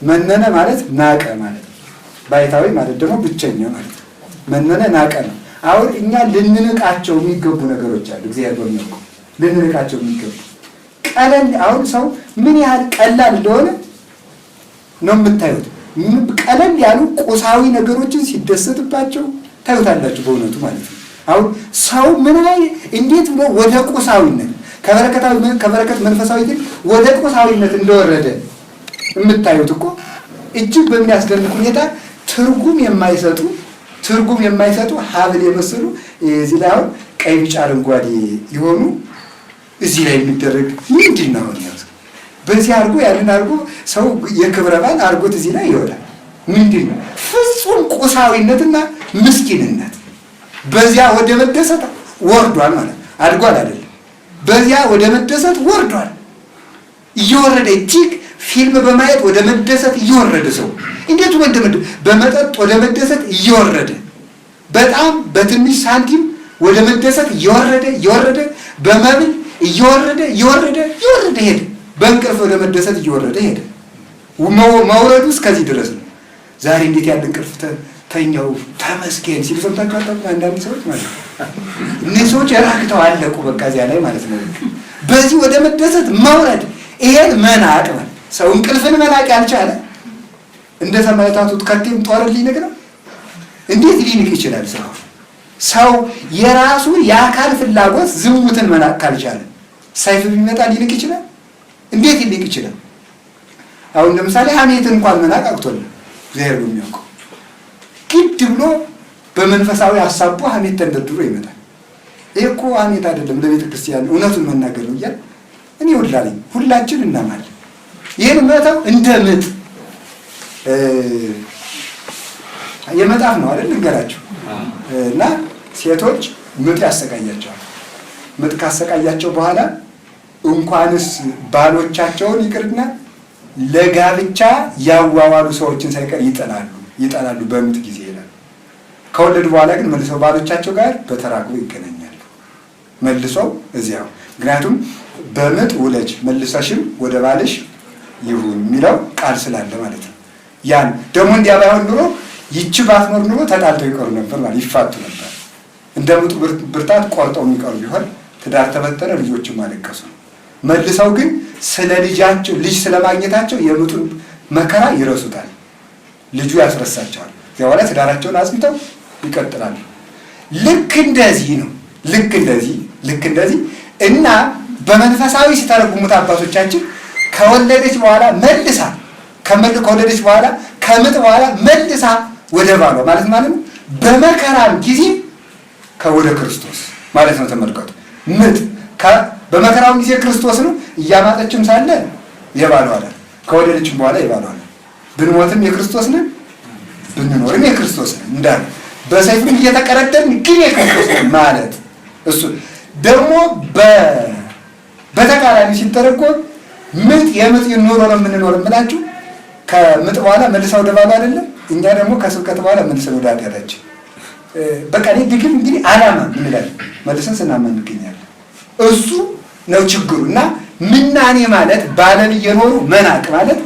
Speaker 1: መነነ ማለት ናቀ ማለት ነው። ባይታዊ ማለት ደግሞ ብቸኛ ማለት ነው። መነነ ናቀ ነው። አሁን እኛ ልንንቃቸው የሚገቡ ነገሮች አሉ። እግዚአብሔር በሚያውቀው ልንንቃቸው የሚገቡ ቀለል አሁን ሰው ምን ያህል ቀላል እንደሆነ ነው የምታዩት። ቀለል ያሉ ቁሳዊ ነገሮችን ሲደሰትባቸው ታዩታላችሁ በእውነቱ ማለት ነው። አሁን ሰው ምን ላይ እንዴት ብሎ ወደ ቁሳዊነት ከበረከት መንፈሳዊ ግን ወደ ቁሳዊነት እንደወረደ የምታዩት እኮ እጅግ በሚያስደንቅ ሁኔታ ትርጉም የማይሰጡ ሀብል የመሰሉ እዚህ ላይ አሁን ቀይ፣ ቢጫ፣ አረንጓዴ የሆኑ እዚህ ላይ የሚደረግ ምንድን ነው? በዚህ አድርጎ ያንን አድርጎ ሰው የክብረ በዓል አድርጎት እዚህ ላይ ይወዳል። ምንድን ነው? ፍጹም ቁሳዊነትና ምስኪንነት። በዚያ ወደ መደሰት ወርዷል ማለት አድጓል አይደለም። በዚያ ወደ መደሰት ወርዷል። እየወረደ እጅግ ፊልም በማየት ወደ መደሰት እየወረደ ሰው እንዴት በመጠጥ ወደ መደሰት እየወረደ በጣም በትንሽ ሳንቲም ወደ መደሰት እየወረደ በመብል እየወረደ ሄደ። በእንቅልፍ ወደ መደሰት እየወረደ ሄደ። መውረዱ እስከዚህ ድረስ ነው። ዛሬ እንዴት ያለ እንቅልፍ ተኛው ተመስገን ሲሉ ሰምታችሁ አታውቁም? አንዳንድ ሰዎች ማለት ነው። እነዚህ ሰዎች ራክተው አለቁ በቃ እዚያ ላይ ማለት ነው። በዚህ ወደ መደሰት መውረድ፣ ይሄን መናቅ ማለት ሰው እንቅልፍን መናቅ ያልቻለ እንደ ሰማዕታቱ ከቴም ጦርን ሊንቅ ነው። እንዴት ሊንቅ ይችላል? ሰው የራሱ የአካል ፍላጎት ዝሙትን መናቅ ካልቻለ ሰይፍ ቢመጣ ሊንቅ ይችላል? እንዴት ሊንቅ ይችላል? አሁን ለምሳሌ ሐሜትን እንኳን መናቅ አቅቶል እግዚአብሔር የሚያውቀው ግድ ብሎ በመንፈሳዊ ሀሳቡ ሐሜት ተንደርድሮ ይመጣል። ይሄ እኮ ሐሜት አይደለም፣ ለቤተ ክርስቲያን እውነቱን መናገር ነው እያል እኔ ወላለኝ ሁላችን እናማለን። ይህን መተው እንደ ምጥ የመጣፍ ነው አይደል? እንገራቸው እና ሴቶች ምጥ ያሰቃያቸዋል። ምጥ ካሰቃያቸው በኋላ እንኳንስ ባሎቻቸውን ይቅርና ለጋብቻ ያዋዋሉ ሰዎችን ሳይቀር ይጠላሉ በምጥ ጊዜ ይላል። ከወለዱ በኋላ ግን መልሰው ባሎቻቸው ጋር በተራክቦ ይገናኛሉ። መልሰው እዚያው ምክንያቱም በምጥ ውለጅ መልሰሽም ወደ ባልሽ ይሁን የሚለው ቃል ስላለ ማለት ነው። ያን ደግሞ እንዲያ ባይሆን ኑሮ ይቺ ባትኖር ኑሮ ተጣልተው ይቀሩ ነበር ማለት ይፋቱ ነበር። እንደ ምጡ ብርታት ቆርጠው የሚቀሩ ቢሆን ትዳር ተበተነ፣ ልጆችም አለቀሱ። መልሰው ግን ስለ ልጃቸው ልጅ ስለማግኘታቸው የምጡን መከራ ይረሱታል። ልጁ ያስረሳቸዋል። ከዚያ በኋላ ትዳራቸውን አጽንተው ይቀጥላሉ። ልክ እንደዚህ ነው። ልክ እንደዚህ እና በመንፈሳዊ ሲተረጉሙት አባቶቻችን ከወለደች በኋላ መልሳ ከወለደች በኋላ ከምጥ በኋላ መልሳ ወደ ባሏ ማለት ነው። በመከራም ጊዜ ወደ ክርስቶስ ማለት ነው። ተመልከቱ። ምጥ በመከራው ጊዜ ክርስቶስ ነው። እያማጠችም ሳለ የባሏ አለ፣ ከወለደችም በኋላ የባሏ አለ። ብንሞትም የክርስቶስ ነን፣ ብንኖርም የክርስቶስ ነን እንዳለ በሰይፍም እየተቀረደን ግን የክርስቶስ ነን ማለት እሱ ደግሞ በተቃራኒ ሲተረጎም ምጥ የምጥ ኑሮ ነው የምንኖር የምላችሁ ከምጥ በኋላ መልሳ ወደ ባሏ አይደለም። እኛ ደግሞ ከስብከት በኋላ መልሰን ወደ ኃጢአታችን በቃ ድግም እንግዲህ ዓላማ እንላለን መልሰን ስናመን እንገኛለን። እሱ ነው ችግሩ። እና ምናኔ ማለት ባለን እየኖሩ መናቅ ማለት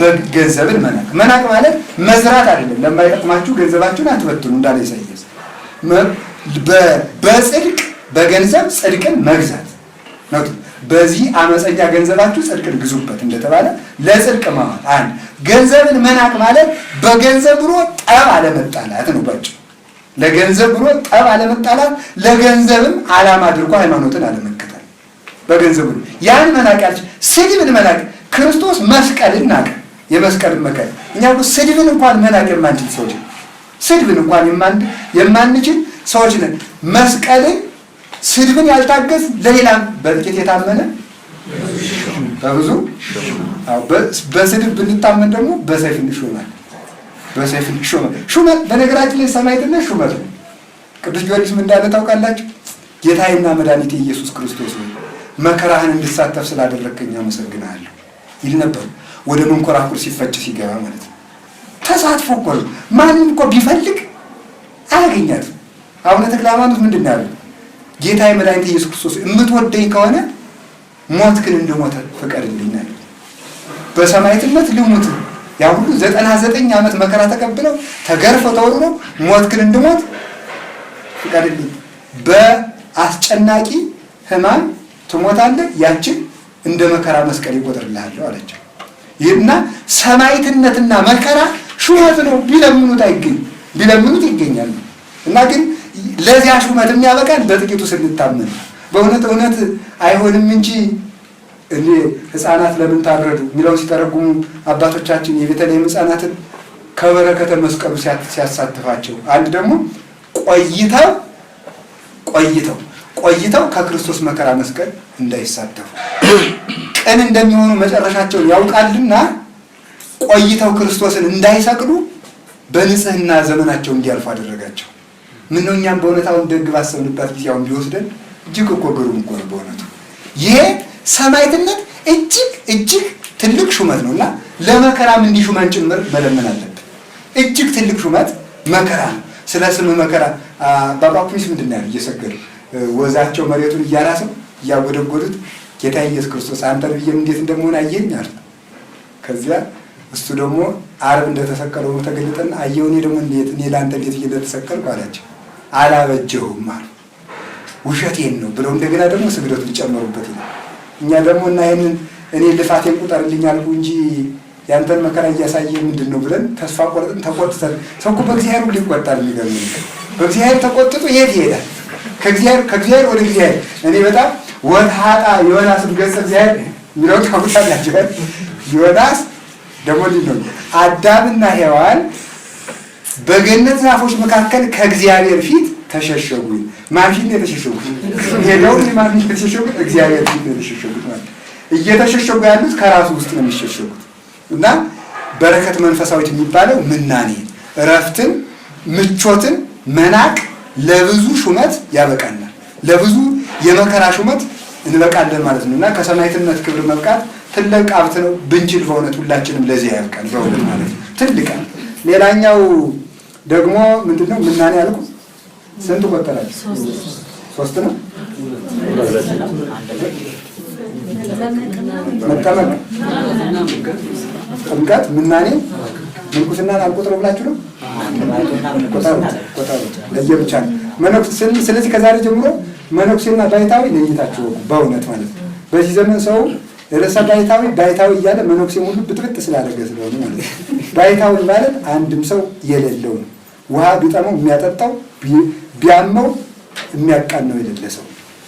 Speaker 1: በገንዘብን መናቅ ማለት መዝራት አይደለም። ለማይጠቅማችሁ ገንዘባችሁን አትበትኑ እንዳለ ኢሳይያስ። በጽድቅ በገንዘብ ጽድቅን መግዛት ነው። በዚህ አመፀኛ ገንዘባችሁ ጽድቅን ግዙበት እንደተባለ ለጽድቅ ማለት አንድ ገንዘብን መናቅ ማለት በገንዘብ ብሎ ጠብ አለመጣላት ነው። ባጭ ለገንዘብ ብሎ ጠብ አለመጣላት፣ ለገንዘብም ዓላማ አድርጎ ሃይማኖትን አለመከተል በገንዘብ ብሎ ያን መናቅ ያልች ስድብን መናቅ ክርስቶስ መስቀልን ናቀ። የመስቀልን መከራ እኛ ስድብን እንኳን መናቅ የማንችል ሰዎች ስድብን እንኳን የማንችል ሰዎች ነን። መስቀልን ስድብን ያልታገስ ለሌላም በጥቂት የታመነ በብዙ በስድብ ብንታመን ደግሞ በሰይፍ እንሾማለን። ሹመት በነገራችን ላይ ሰማዕትነት ሹመት ነው። ቅዱስ ጊዮርጊስ ምን እንዳለ ታውቃላችሁ? ጌታዬና መድኃኒቴ ኢየሱስ ክርስቶስ ሆይ መከራህን እንድሳተፍ ስላደረግከኝ አመሰግናለሁ ይል ነበር። ወደ መንኮራኩር ሲፈጭ ሲገባ ማለት ነው። ተሳትፎ እኮ ነው። ማንም እኮ ቢፈልግ አያገኛትም። አቡነ ተክለ ሃይማኖት ምንድን ነው ያለው? ጌታዬ መድኃኒቴ ኢየሱስ ክርስቶስ የምትወደኝ ከሆነ ሞትክን እንድሞት ፍቀድልኝ አለ። በሰማዕትነት ልሙት ያ ሁሉ 99 ዓመት መከራ ተቀብለው ተገርፈው ተወርውረው ሞትክን እንድሞት ፍቀድልኝ፣ በአስጨናቂ ሕማም ትሞታለህ፣ ያችን እንደ መከራ መስቀል ይቆጥርልሃለሁ አለችው። ይህና ሰማዕትነትና መከራ ሹመት ነው። ቢለምኑት ይገኛል። እና ግን ለዚያ ሹመት የሚያበቃን በጥቂቱ ስንታመን በእውነት አይሆንም እንጂ ሕፃናት ለምን ታረዱ የሚለውን ሲተረጉሙ አባቶቻችን የቤተልሔም ሕፃናትን ከበረከተ መስቀሉ ሲያሳትፋቸው አንድ ደግሞ ቆይተው ከክርስቶስ መከራ መስቀል እንዳይሳተፉ ቅን እንደሚሆኑ መጨረሻቸውን ያውቃልና ቆይተው ክርስቶስን እንዳይሰቅሉ በንጽህና ዘመናቸው እንዲያልፉ አደረጋቸው። ምነው እኛም በእውነት አሁን ደግ ባሰብንባት ጊዜ አሁን ቢወስደን እጅግ እኮ ግሩም እኮ ነው በእውነቱ። ይሄ ሰማዕትነት እጅግ ትልቅ ሹመት ነው እና ለመከራም እንዲሹመን ጭምር መለመን አለብን። እጅግ ትልቅ ሹመት መከራ ነው። ስለ ስም መከራ አባባኩሚስ ምንድን ነው ያለው? እየሰገዱ ወዛቸው መሬቱን እያራሰው እያጎደጎዱት ጌታ ኢየሱስ ክርስቶስ አንተ ብዬ እንዴት እንደምሆን አየኝ አለ። ከዚያ እሱ ደግሞ ዓርብ እንደተሰቀለው ተገለጠና አየሁ። እኔ ደግሞ እኔ ለአንተ እንዴት እንደተሰቀልኩ አላቸው። አላበጀሁም አሉ። ውሸቴን ነው ብለው እንደገና ደግሞ ስግደቱን ጨመሩበት ይላል። እኛ ደግሞ እና ይሄንን እኔ ልፋቴን ቁጠርልኝ አልኩ እንጂ ያንተን መከራ እያሳየ ምንድን ነው ብለን ተስፋ ቆርጠን ተቆጥተን ሰው እኮ በእግዚአብሔር ሁሉ ይቆጣል። የሚገርም በእግዚአብሔር ተቆጥቶ የት ይሄዳል? ከእግዚአብሔር ወደ እግዚአብሔር። እኔ በጣም ወትሃጣ ዮናስን ገጸ እግዚአብሔር የሚለው ታውቃላችሁ። ዮናስ ደግሞ ነው አዳምና ሔዋን በገነት ዛፎች መካከል ከእግዚአብሔር ፊት ተሸሸጉ። ማን ፊት ነው የተሸሸጉት? ሄደው ማን ፊት ተሸሸጉት? እግዚአብሔር ፊት ነው የተሸሸጉት። ማለት እየተሸሸጉ ያሉት ከራሱ ውስጥ ነው የሚሸሸጉት። እና በረከት መንፈሳዊት የሚባለው ምናኔ፣ እረፍትን፣ ምቾትን መናቅ ለብዙ ሹመት ያበቃናል። ለብዙ የመከራ ሹመት እንበቃለን ማለት ነው። እና ከሰማዕትነት ክብር መብቃት ትልቅ ሀብት ነው። ብንችል በእውነት ሁላችንም ለዚህ ያብቃል በእውነት ማለት ነው። ትልቅ ሌላኛው ደግሞ ምንድነው? ምናኔ ያልኩ ስንት ቆጠራችሁ? 3 ነው። መጠመቅ፣ ጥምቀት፣ ምናኔ፣ ምንኩስና አልቆጥሮ ብላችሁ ነው ቆጠሩ ለየብቻ ነው መነኩሴ። ስለዚህ ከዛሬ ጀምሮ መነኩሴና ባይታዊ ለይታችሁ በእውነት ማለት ነው። በዚህ ዘመን ሰው ርዕሰ ባይታዊ ባይታዊ እያለ መነኩሴ ሁሉ ብጥብጥ ስላደረገ ስለሆነ ማለት ነው። ባይታዊ ማለት አንድም ሰው የሌለው ነው። ውሃ ቢጠመው የሚያጠጣው ቢያመው የሚያቃነው የሌለ ሰው።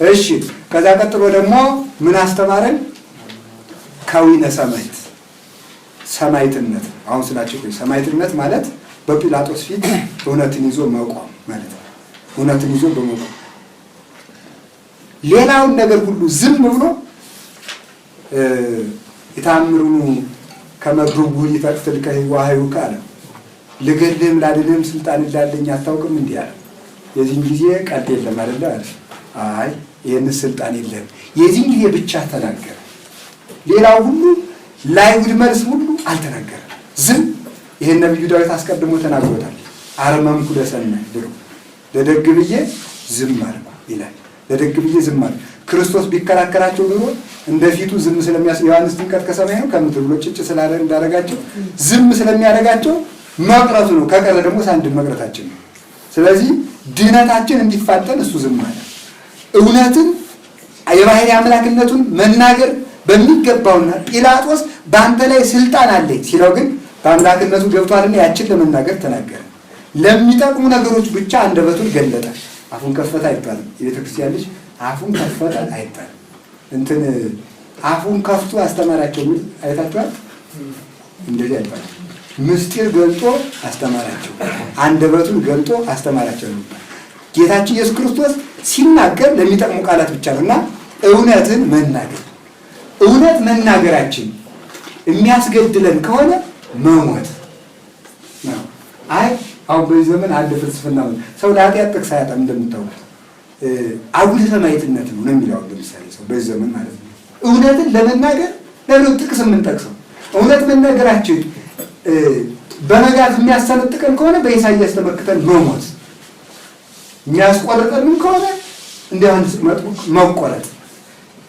Speaker 1: እሺ ከዛ ቀጥሎ ደግሞ ምን አስተማረን? ካዊነ ሰማዕት ሰማዕትነት። አሁን ስላችሁ ሰማዕትነት ማለት በጲላጦስ ፊት እውነትን ይዞ መቆም ማለት ነው። እውነትን ይዞ በመቆም ሌላውን ነገር ሁሉ ዝም ብሎ የታምሩኑ ከመግሩቡ ይፈቅትል ከህዋዩ ካለ ልገልህም ላድልህም ስልጣን እንዳለኝ አታውቅም እንዲህ አለ። የዚህን ጊዜ ቀልድ የለም አይደለ? አይ ይህን ስልጣን የለም የዚህን ጊዜ ብቻ ተናገረ። ሌላው ሁሉ ለአይሁድ መልስ ሁሉ አልተናገረም። ዝም ይሄን ነብዩ ዳዊት አስቀድሞ ተናግሮታል። አርመምኩ ለሰናይ ብሎ ለደግ ብዬ ዝም አልኩ ይላል። ለደግ ብዬ ዝም አልኩ። ክርስቶስ ቢከራከራቸው ኑሮ እንደፊቱ ዝም ስለሚያስ ዮሐንስ ድንቀት ከሰማይ ነው ከምድር ብሎ ጭጭ ስላለ እንዳደረጋቸው ዝም ስለሚያደርጋቸው መቅረቱ ነው። ከቀረ ደግሞ ሳንድን መቅረታችን ነው። ስለዚህ ድህነታችን እንዲፋጠን እሱ ዝም አለ። እውነትን የባህሪ አምላክነቱን መናገር በሚገባውና ጲላጦስ በአንተ ላይ ስልጣን አለኝ ሲለው ግን በአምላክነቱ ገብቷልና ያችን ለመናገር ተናገረ። ለሚጠቅሙ ነገሮች ብቻ አንደበቱን ገለጠ። አፉን ከፈተ አይባልም። የቤተ ክርስቲያን ልጅ አፉን ከፈተ አይባልም። እንትን አፉን ከፍቶ አስተማራቸው ምን አይታችኋል? እንደዚህ አይባልም። ምስጢር ገልጦ አስተማራቸው፣ አንደበቱን ገልጦ አስተማራቸው ነው። ጌታችን ኢየሱስ ክርስቶስ ሲናገር ለሚጠቅሙ ቃላት ብቻ ነውና እውነትን መናገር እውነት መናገራችን የሚያስገድለን ከሆነ መሞት ነው። አይ አሁን በዚህ ዘመን አንድ ፍልስፍና ሰው ለኃጢአት ጥቅስ አያጣም። እንደምታውቁት አጉል ሰማዕትነት ነው የሚለው ለምሳሌ ሰው በዚህ ዘመን ማለት ነው። እውነትን ለመናገር ለምን ጥቅስ የምንጠቅሰው? እውነት መናገራችን በነጋት የሚያሰነጥቀን ከሆነ በኢሳይያስ ተመክተን መሞት፣ የሚያስቆርጠንም ከሆነ እንደ ዮሐንስ መጥምቅ መቆረጥ፣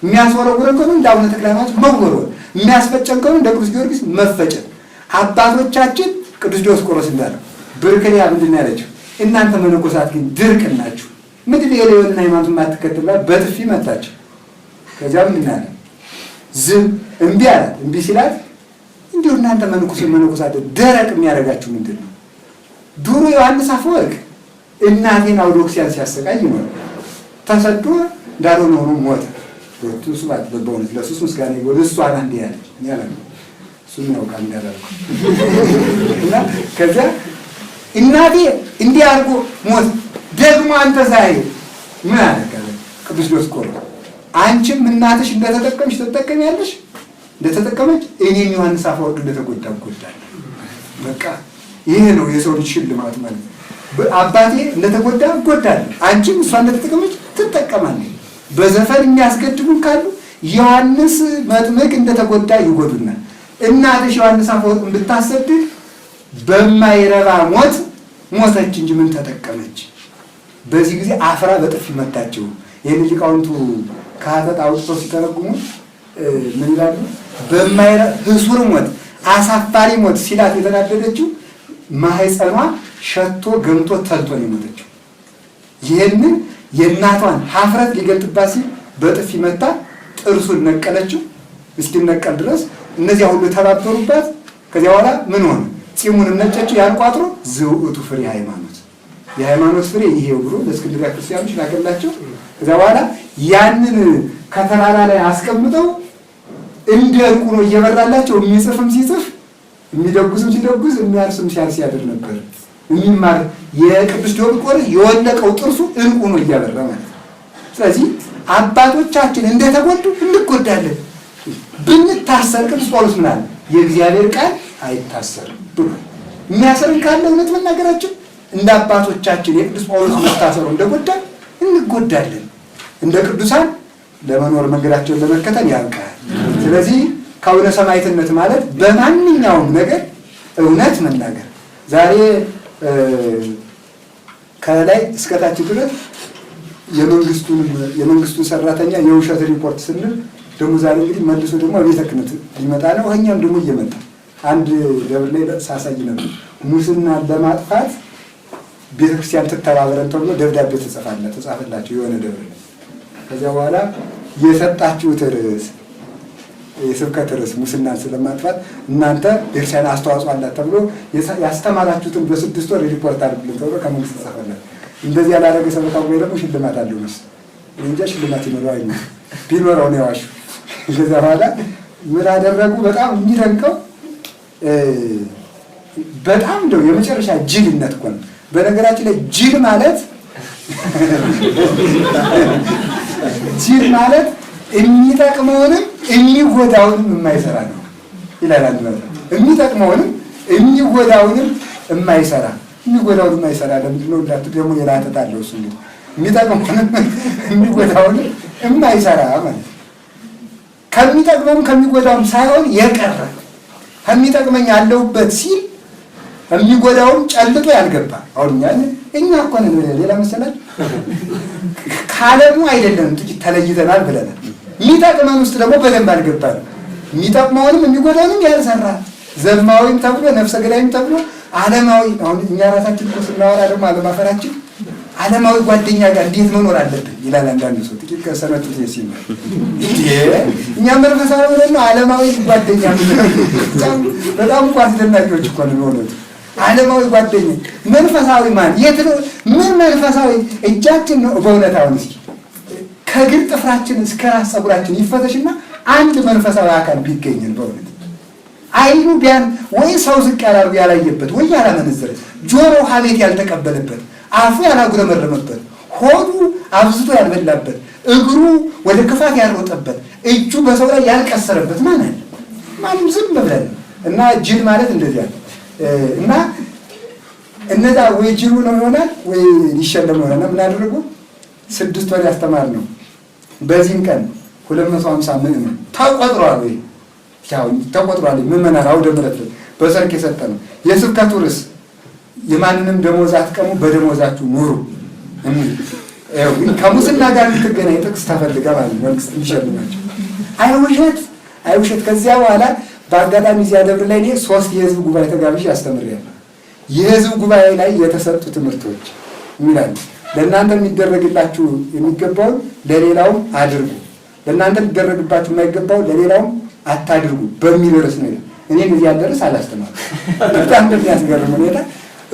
Speaker 1: የሚያስወረውረን ከሆነ እንደ አቡነ ተክለ ሃይማኖት መወርወር፣ የሚያስፈጨን ከሆነ እንደ ቅዱስ ጊዮርጊስ መፈጨት። አባቶቻችን ቅዱስ ዲዮስቆሮስ እንዳለው ብርክልያ ምንድን ያለችው? እናንተ መነኮሳት ግን ድርቅ ናችሁ። ምንድን የሌሎንን ሃይማኖት የማትከተሉ በጥፊ መታቸው። ከዚያ ምንድን ያለ ዝም እምቢ አላት። እምቢ ሲላት እንዲሁ እናንተ መነኮሳት ደረቅ የሚያደርጋችሁ ምንድን ነው? ድሮ ዮሐንስ አፈወርቅ እናቴን አውዶክሲያን ሲያሰቃይ ነው ተሰዶ እንዳልሆነ ሆኖ ሞተ። እሱ ማለት በእውነት ለሱስ ምስጋና ይጎል እሷ አንድ ያለች ያለ እሱም ያውቃል እንዳላልኩ እና ከዚያ እናቴ እንዲህ አድርጎ ሞት ደግሞ አንተ ዛሬ ምን አደረገ? ቅዱስ ዲዮስቆሮስ አንቺም እናትሽ እንደተጠቀምሽ ትጠቀሚያለሽ፣ እንደተጠቀመች እኔም ዮሐንስ አፈወርቅ እንደተጎዳ እጎዳለሁ። በቃ ይሄ ነው የሰው ልጅ ሽልማት ማለት። አባቴ እንደተጎዳ እጎዳለሁ፣ አንቺም እሷ እንደተጠቀመች ትጠቀማለች። በዘፈን የሚያስገድሉን ካሉ ዮሐንስ መጥምቅ እንደተጎዳ ይጎዱናል። እናትሽ ዮሐንስ አፈወርቅ ብታሰድድ በማይረባ ሞት ሞተች እንጂ ምን ተጠቀመች? በዚህ ጊዜ አፍራ በጥፊ መታቸው። ይህን ሊቃውንቱ ከሀተት አውጥተው ሲተረጉሙ ምን ይላሉ? ህሱር ሞት አሳፋሪ ሞት ሲላት የተናደደችው ማህፀኗ ሸቶ ገምቶ ተልቶ ነው የሞተችው። ይህንን የእናቷን ሀፍረት ሊገልጥባት ሲል በጥፊ መታ ጥርሱን ነቀለችው። እስኪነቀል ድረስ እነዚያ ሁሉ ተባበሩባት። ከዚያ በኋላ ምን ሆነ? ፂሙንም ነጨችው። ያን ቋጥሮ ዝውእቱ ፍሬ ሃይማኖት፣ የሃይማኖት ፍሬ ይሄው ብሎ ለእስክንድርያ ክርስቲያኖች ላከላቸው። ከዚያ በኋላ ያንን ከተራራ ላይ አስቀምጠው እንደ ዕንቁ ነው እየበራላቸው። የሚጽፍም ሲጽፍ፣ የሚደጉስም ሲደጉስ፣ የሚያርስም ሲያርስ ያድር ነበር። የሚማር የቅዱስ ዲዮስቆሮስ የወለቀው ጥርሱ ዕንቁ ነው እያበራ ማለት ነው። ስለዚህ አባቶቻችን እንደተጎዱ እንጎዳለን። ብንታሰር ቅዱስ ጳውሎስ ምን አለ? የእግዚአብሔር ቃል አይታሰርም ብሎ የሚያሰርን ካለ እውነት መናገራችን እንደ አባቶቻችን የቅዱስ ጳውሎስ መታሰሩ እንደጎዳን እንጎዳለን። እንደ ቅዱሳን ለመኖር መንገዳቸውን ለመከተል ያብቃል። ስለዚህ ካዊነ ሰማዕትነት ማለት በማንኛውም ነገር እውነት መናገር። ዛሬ ከላይ እስከታች ድረስ የመንግስቱን ሰራተኛ የውሸት ሪፖርት ስንል ደግሞ ዛሬ እንግዲህ መልሶ ደግሞ ቤተ ክህነት ሊመጣ ነው። እኛም ደግሞ እየመጣ አንድ ደብር ላይ ሳሳይ ነበር። ሙስናን ለማጥፋት ቤተክርስቲያን ትተባበረን ተብሎ ደብዳቤ ተጻፈላቸው የሆነ ደብር ላይ። ከዚያ በኋላ የሰጣችሁት ርዕስ የስብከት ርዕስ ሙስናን ስለማጥፋት እናንተ ቤተክርስቲያን አስተዋጽኦ አላት ተብሎ ያስተማራችሁትን በ6 ወር ሪፖርት አድርጉልን ተብሎ ከመንግስት ተጻፈለት። እንደዚህ ያላረገ ሰበካ ወይ ደግሞ ሽልማት አለው ነው እንጂ ሽልማት ይኖረው አይደል? ቢኖረው ነው ያዋሹ። ከዛ በኋላ ምን አደረጉ? በጣም የሚደንቀው በጣም እንደው የመጨረሻ ጅልነት እኮ ነው። በነገራችን ላይ ጅል ማለት የሚጠቅመውንም የሚጎዳውንም የማይሰራ ነው ይላል አንድ ማለት። የሚጠቅመውንም የሚጎዳውንም የማይሰራ የሚጎዳውን የማይሰራ ለምንድን ነው እንዳት ደግሞ ሌላ ተጣለው እሱ እንግዲህ የሚጠቅመውንም የሚጎዳውንም የማይሰራ ማለት ከሚጠቅመውም ከሚጎዳውም ሳይሆን የቀረ ከሚጠቅመኝ ያለውበት ሲል የሚጎዳውን ጨልጦ ያልገባ። አሁን እኛ እኮ ነን ሌላ መሰላል ካለሙ አይደለም ጥቂት ተለይተናል ብለናል። የሚጠቅመን ውስጥ ደግሞ በደንብ አልገባንም። የሚጠቅመውንም የሚጎዳውንም ያልሰራ ዘማዊም ተብሎ ነፍሰ ገዳይም ተብሎ ዓለማዊ። አሁን እኛ ራሳችን እኮ ስናወራ ደግሞ አለማፈራችን ዓለማዊ ጓደኛ ጋር እንዴት መኖር አለብን ይላል አንዳንዱ ሰው። ጥቂት ከሰነቱት ሲል እኛ መንፈሳዊ ብለን ነው ዓለማዊ ጓደኛ በጣም እኮ አስደናቂዎች እኮ ነው የሚሆኑት። ዓለማዊ ጓደኛ መንፈሳዊ ማን የት ነው? ምን መንፈሳዊ እጃችን ነው በእውነት አሁን እስኪ ከግር ጥፍራችን እስከ ራስ ፀጉራችን ይፈተሽና አንድ መንፈሳዊ አካል ቢገኝን በእውነት አይኑ ቢያን ወይ ሰው ዝቅ ያላርጉ ያላየበት ወይ ያላመነዘረ ጆሮ ሐሜት ያልተቀበለበት አፉ ያላጉረመረመበት ሆዱ አብዝቶ ያልበላበት እግሩ ወደ ክፋት ያልሮጠበት እጁ በሰው ላይ ያልቀሰረበት ማን አለ? ማንም ዝም ብለን እና ጅል ማለት እንደዚህ አለ እና እነዛ ወይ ጅሉ ነው ይሆናል ወይ ሊሸለም ይሆናል። ምን አደረጉ? 6 ወር ያስተማር ነው። በዚህም ቀን 250 ምዕመናን ተቆጥሯል ወይ ያው ተቆጥሯል። ምዕመናን አውደ ምሕረት በሰርክ የሰጠ ነው። የስብከቱ ርዕስ የማንንም ደሞዝ አትቀሙ በደሞዛችሁ ኑሩ። ከሙስና ጋር የምትገናኝ ጥቅስ ተፈልጋ ማለት ነው። መንግስት የሚሸልማቸው አይውሸት። ከዚያ በኋላ በአጋጣሚ እዚያ ደብር ላይ እኔ 3 የህዝብ ጉባኤ ተጋብዤ አስተምሬያለሁ። የህዝብ ጉባኤ ላይ የተሰጡ ትምህርቶች የሚላሉ ለእናንተ የሚደረግላችሁ የሚገባውን ለሌላውም አድርጉ፣ ለእናንተ የሚደረግባችሁ የማይገባውን ለሌላውም አታድርጉ በሚል ርዕስ ነው። እኔም እዚያ ደርስ አላስተማርኩም። በጣም በሚያስገርም ሁኔታ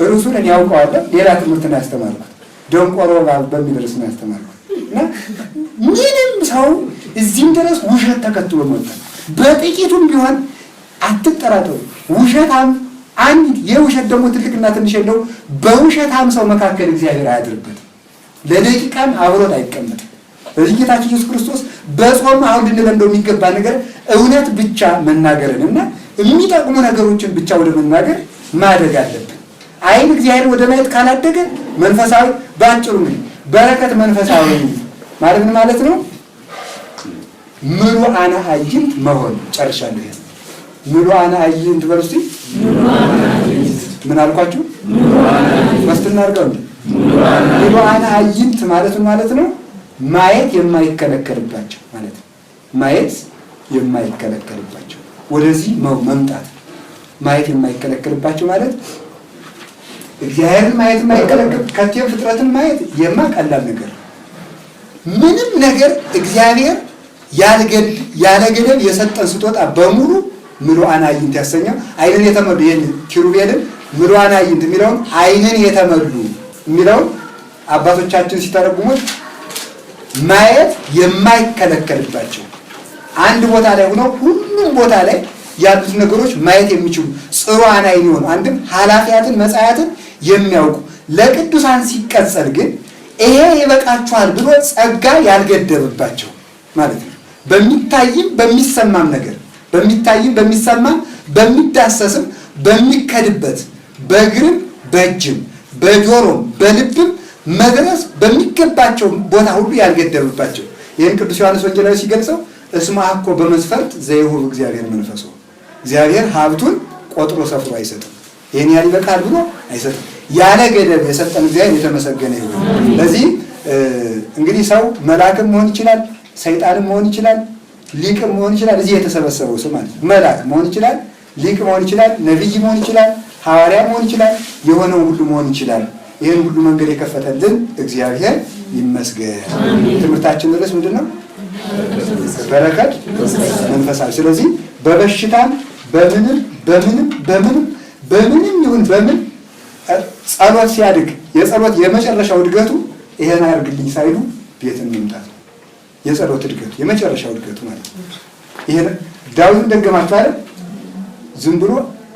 Speaker 1: ርዕሱን እኔ ያውቀዋለሁ። ሌላ ትምህርት ነው ያስተማርኩት። ደንቆሮ እባብ በሚል ርዕስ ነው ያስተማርኩት። እና ምንም ሰው እዚህም ድረስ ውሸት ተከትሎ መጣ። በጥቂቱም ቢሆን አትጠራጠሩ። ውሸታም አንድ የውሸት ደግሞ ትልቅና ትንሽ የለው። በውሸታም ሰው መካከል እግዚአብሔር አያድርበትም። ለደቂቃም አብሮት አይቀመጥም። በዚህ ጌታችን ኢየሱስ ክርስቶስ በጾም አሁን ልንለምደው የሚገባ ነገር እውነት ብቻ መናገርን እና የሚጠቅሙ ነገሮችን ብቻ ወደ መናገር ማደግ አለብን። አይን እግዚአብሔር ወደ ማየት ካላደገ መንፈሳዊ ባጭሩ እንግዲህ በረከት መንፈሳዊ ማለት ምን ማለት ነው? ምሉዓነ አዕይንት መሆን ጨርሻለሁ። ይሄ ምሉዓነ አዕይንት በርሲ ምን አልኳችሁ? ወስትና አርጋው ምሉዓነ አዕይንት ማለት ነው ማየት የማይከለከልባቸው ማለት ነው። ማየት የማይከለከልባቸው ወደዚህ መምጣት ማየት የማይከለከልባቸው ማለት እግዚአብሔርን ማየት የማይከለከል ከቴም ፍጥረትን ማየት የማቀላል ነገር ምንም ነገር እግዚአብሔር ያለ ገደብ የሰጠን ስጦታ በሙሉ ምሉዓነ አዕይንት ያሰኛል። አይንን የተመሉ ይሄን ኪሩቤልን ምሉዓነ አዕይንት የሚለውን አይንን የተመሉ የሚለውን አባቶቻችን ሲተረጉሙት ማየት የማይከለከልባቸው አንድ ቦታ ላይ ሆነው ሁሉም ቦታ ላይ ያሉት ነገሮች ማየት የሚችሉ ጽሩዓነ አይን ይሆኑ አንድም ኃላፊያትን መጻያትን የሚያውቁ ለቅዱሳን ሲቀጸል ግን ይሄ ይበቃችኋል ብሎ ጸጋ ያልገደበባቸው ማለት ነው። በሚታይም በሚሰማም ነገር በሚታይም በሚሰማም በሚዳሰስም በሚከድበት በእግርም በእጅም በጆሮም በልብም መድረስ በሚገባቸው ቦታ ሁሉ ያልገደበባቸው ይህን ቅዱስ ዮሐንስ ወንጌላዊ ሲገልጸው እስመ አኮ በመስፈርት ዘይሁብ እግዚአብሔር መንፈሶ እግዚአብሔር ሀብቱን ቆጥሮ ሰፍሮ አይሰጥም። ይሄን ያህል ይበቃል ብሎ አይሰጥም። ያለ ገደብ የሰጠን እግዚአብሔር የተመሰገነ ይሁን። ለዚህ እንግዲህ ሰው መልአክም መሆን ይችላል፣ ሰይጣንም መሆን ይችላል፣ ሊቅም መሆን ይችላል። እዚህ የተሰበሰበው ሰው ማለት መልአክ መሆን ይችላል፣ ሊቅ መሆን ይችላል፣ ነቢይ መሆን ይችላል፣ ሐዋርያ መሆን ይችላል፣ የሆነው ሁሉ መሆን ይችላል። ይህን ሁሉ መንገድ የከፈተልን እግዚአብሔር ይመስገን። ትምህርታችን ርዕስ ምንድን ነው? በረከት መንፈሳዊ። ስለዚህ በበሽታም በምንም ይሁን በምን ጸሎት ሲያድግ የጸሎት የመጨረሻው እድገቱ ይሄን አድርግልኝ ሳይሉ ቤትን መምጣት ነው። የጸሎት እድገቱ የመጨረሻው እድገቱ ማለት ነው። ይሄን ዳዊትን ደገማችሁ አይደል? ዝም ብሎ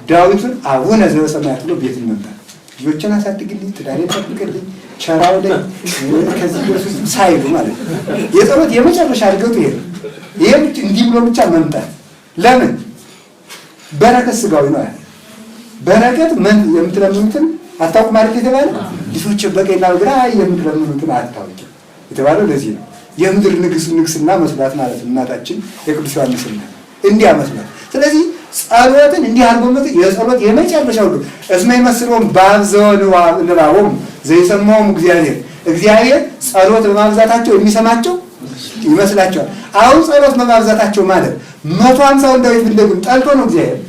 Speaker 1: ዳዊትን አቡነ ዘበሰማያት ብሎ ቤትን መምጣት፣ ልጆችን አሳድግልኝ፣ ትዳሬን ጠብቅልኝ፣ ቸራው ላይ ከዚህ በፊት ሳይሉ ማለት ነው። የጸሎት የመጨረሻ እድገቱ ይሄ ነው። ይሄ እንዲህ ብሎ ብቻ መምጣት ለምን? በረከት ስጋዊ ነው። በረከት ምን የምትለምኑትን አታውቁም ማለት የተባለ ልጆች በቀኝና በግራ የምትለምኑትን አታውቁም የተባለው ለዚህ ነው። የምድር ንግስና መስላት ማለት እናታችን የቅዱስ ዮሐንስና እንዲያ መስላት። ስለዚህ ጸሎትን እንዲህ አድርጎ የጸሎት የመጨረሻው እስመ ይመስለውም በአብዘወ ንባቦሙ ዘይሰማውም እግዚአብሔር ጸሎት በማብዛታቸው የሚሰማቸው ይመስላቸዋል። አሁን ጸሎት በማብዛታቸው ማለት 150ውን ዳዊት ብንደግም ጠልቶ ነው እግዚአብሔር።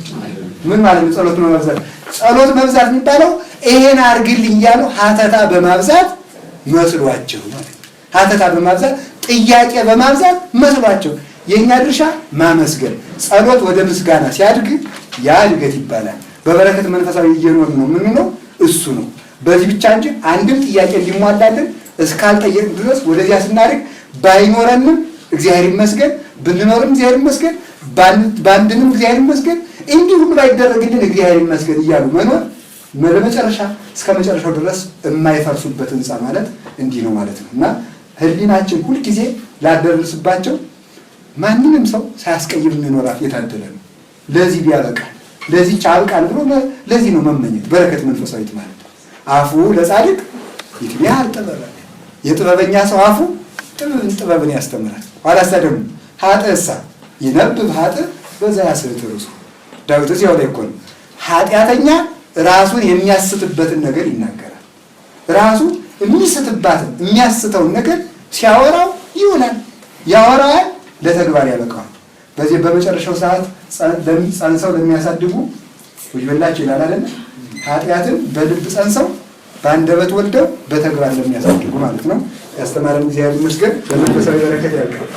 Speaker 1: ምን ማለት ነው? ጸሎት በማብዛት ጸሎት መብዛት የሚባለው ይሄን አድርግልኝ እያለው ሀተታ በማብዛት መስሏቸው ማለት ነው። ሀተታ በማብዛት ጥያቄ በማብዛት መስሏቸው። የእኛ ድርሻ ማመስገን፣ ጸሎት ወደ ምስጋና ሲያድግ ያ እድገት ይባላል። በበረከት መንፈሳዊ እየኖር ነው የምንለው እሱ ነው። በዚህ ብቻ እንጂ አንድም ጥያቄ እንዲሟላልን እስካልጠየቅ ድረስ ወደዚያ ስናድግ ባይኖረንም እግዚአብሔር ይመስገን፣ ብንኖርም እግዚአብሔር ይመስገን፣ ባንድንም እግዚአብሔር ይመስገን፣ እንዲህ ሁሉ ባይደረግልን እግዚአብሔር ይመስገን እያሉ መኖር ለመጨረሻ እስከ መጨረሻው ድረስ የማይፈርሱበት ህንፃ ማለት እንዲህ ነው ማለት ነው። እና ህሊናችን ሁልጊዜ ላደርስባቸው ማንንም ሰው ሳያስቀይም የሚኖራት የታደለ ነው። ለዚህ ቢያበቃል ለዚህ ቻልቃል ብሎ ለዚህ ነው መመኘት በረከት መንፈሳዊት ማለት ነው። አፉ ለጻድቅ ይትሚያል ጥበብ፣ የጥበበኛ ሰው አፉ ጥበብን ያስተምራል። ኋላሳ ደግሞ ኃጥእሳ ይነብብ ኃጥእ በዛ ያስት ርሱ። ዳዊት እዚያው ላይ እኮ ነው ኃጢአተኛ ራሱን የሚያስትበትን ነገር ይናገራል። ራሱ የሚስትባትን የሚያስተውን ነገር ሲያወራው ይውላል፣ ያወራዋል፣ ለተግባር ያበቃዋል። በዚህ በመጨረሻው ሰዓት ጸንሰው ለሚያሳድጉ ወይበላቸው ይላል አይደል? ኃጢአትን በልብ ጸንሰው በአንደበት ወልደው በተግባር ለሚያሳድጉ ማለት ነው። ያስተማረን እግዚአብሔር ይመስገን። በመንፈሳዊ በረከት ያልቃል።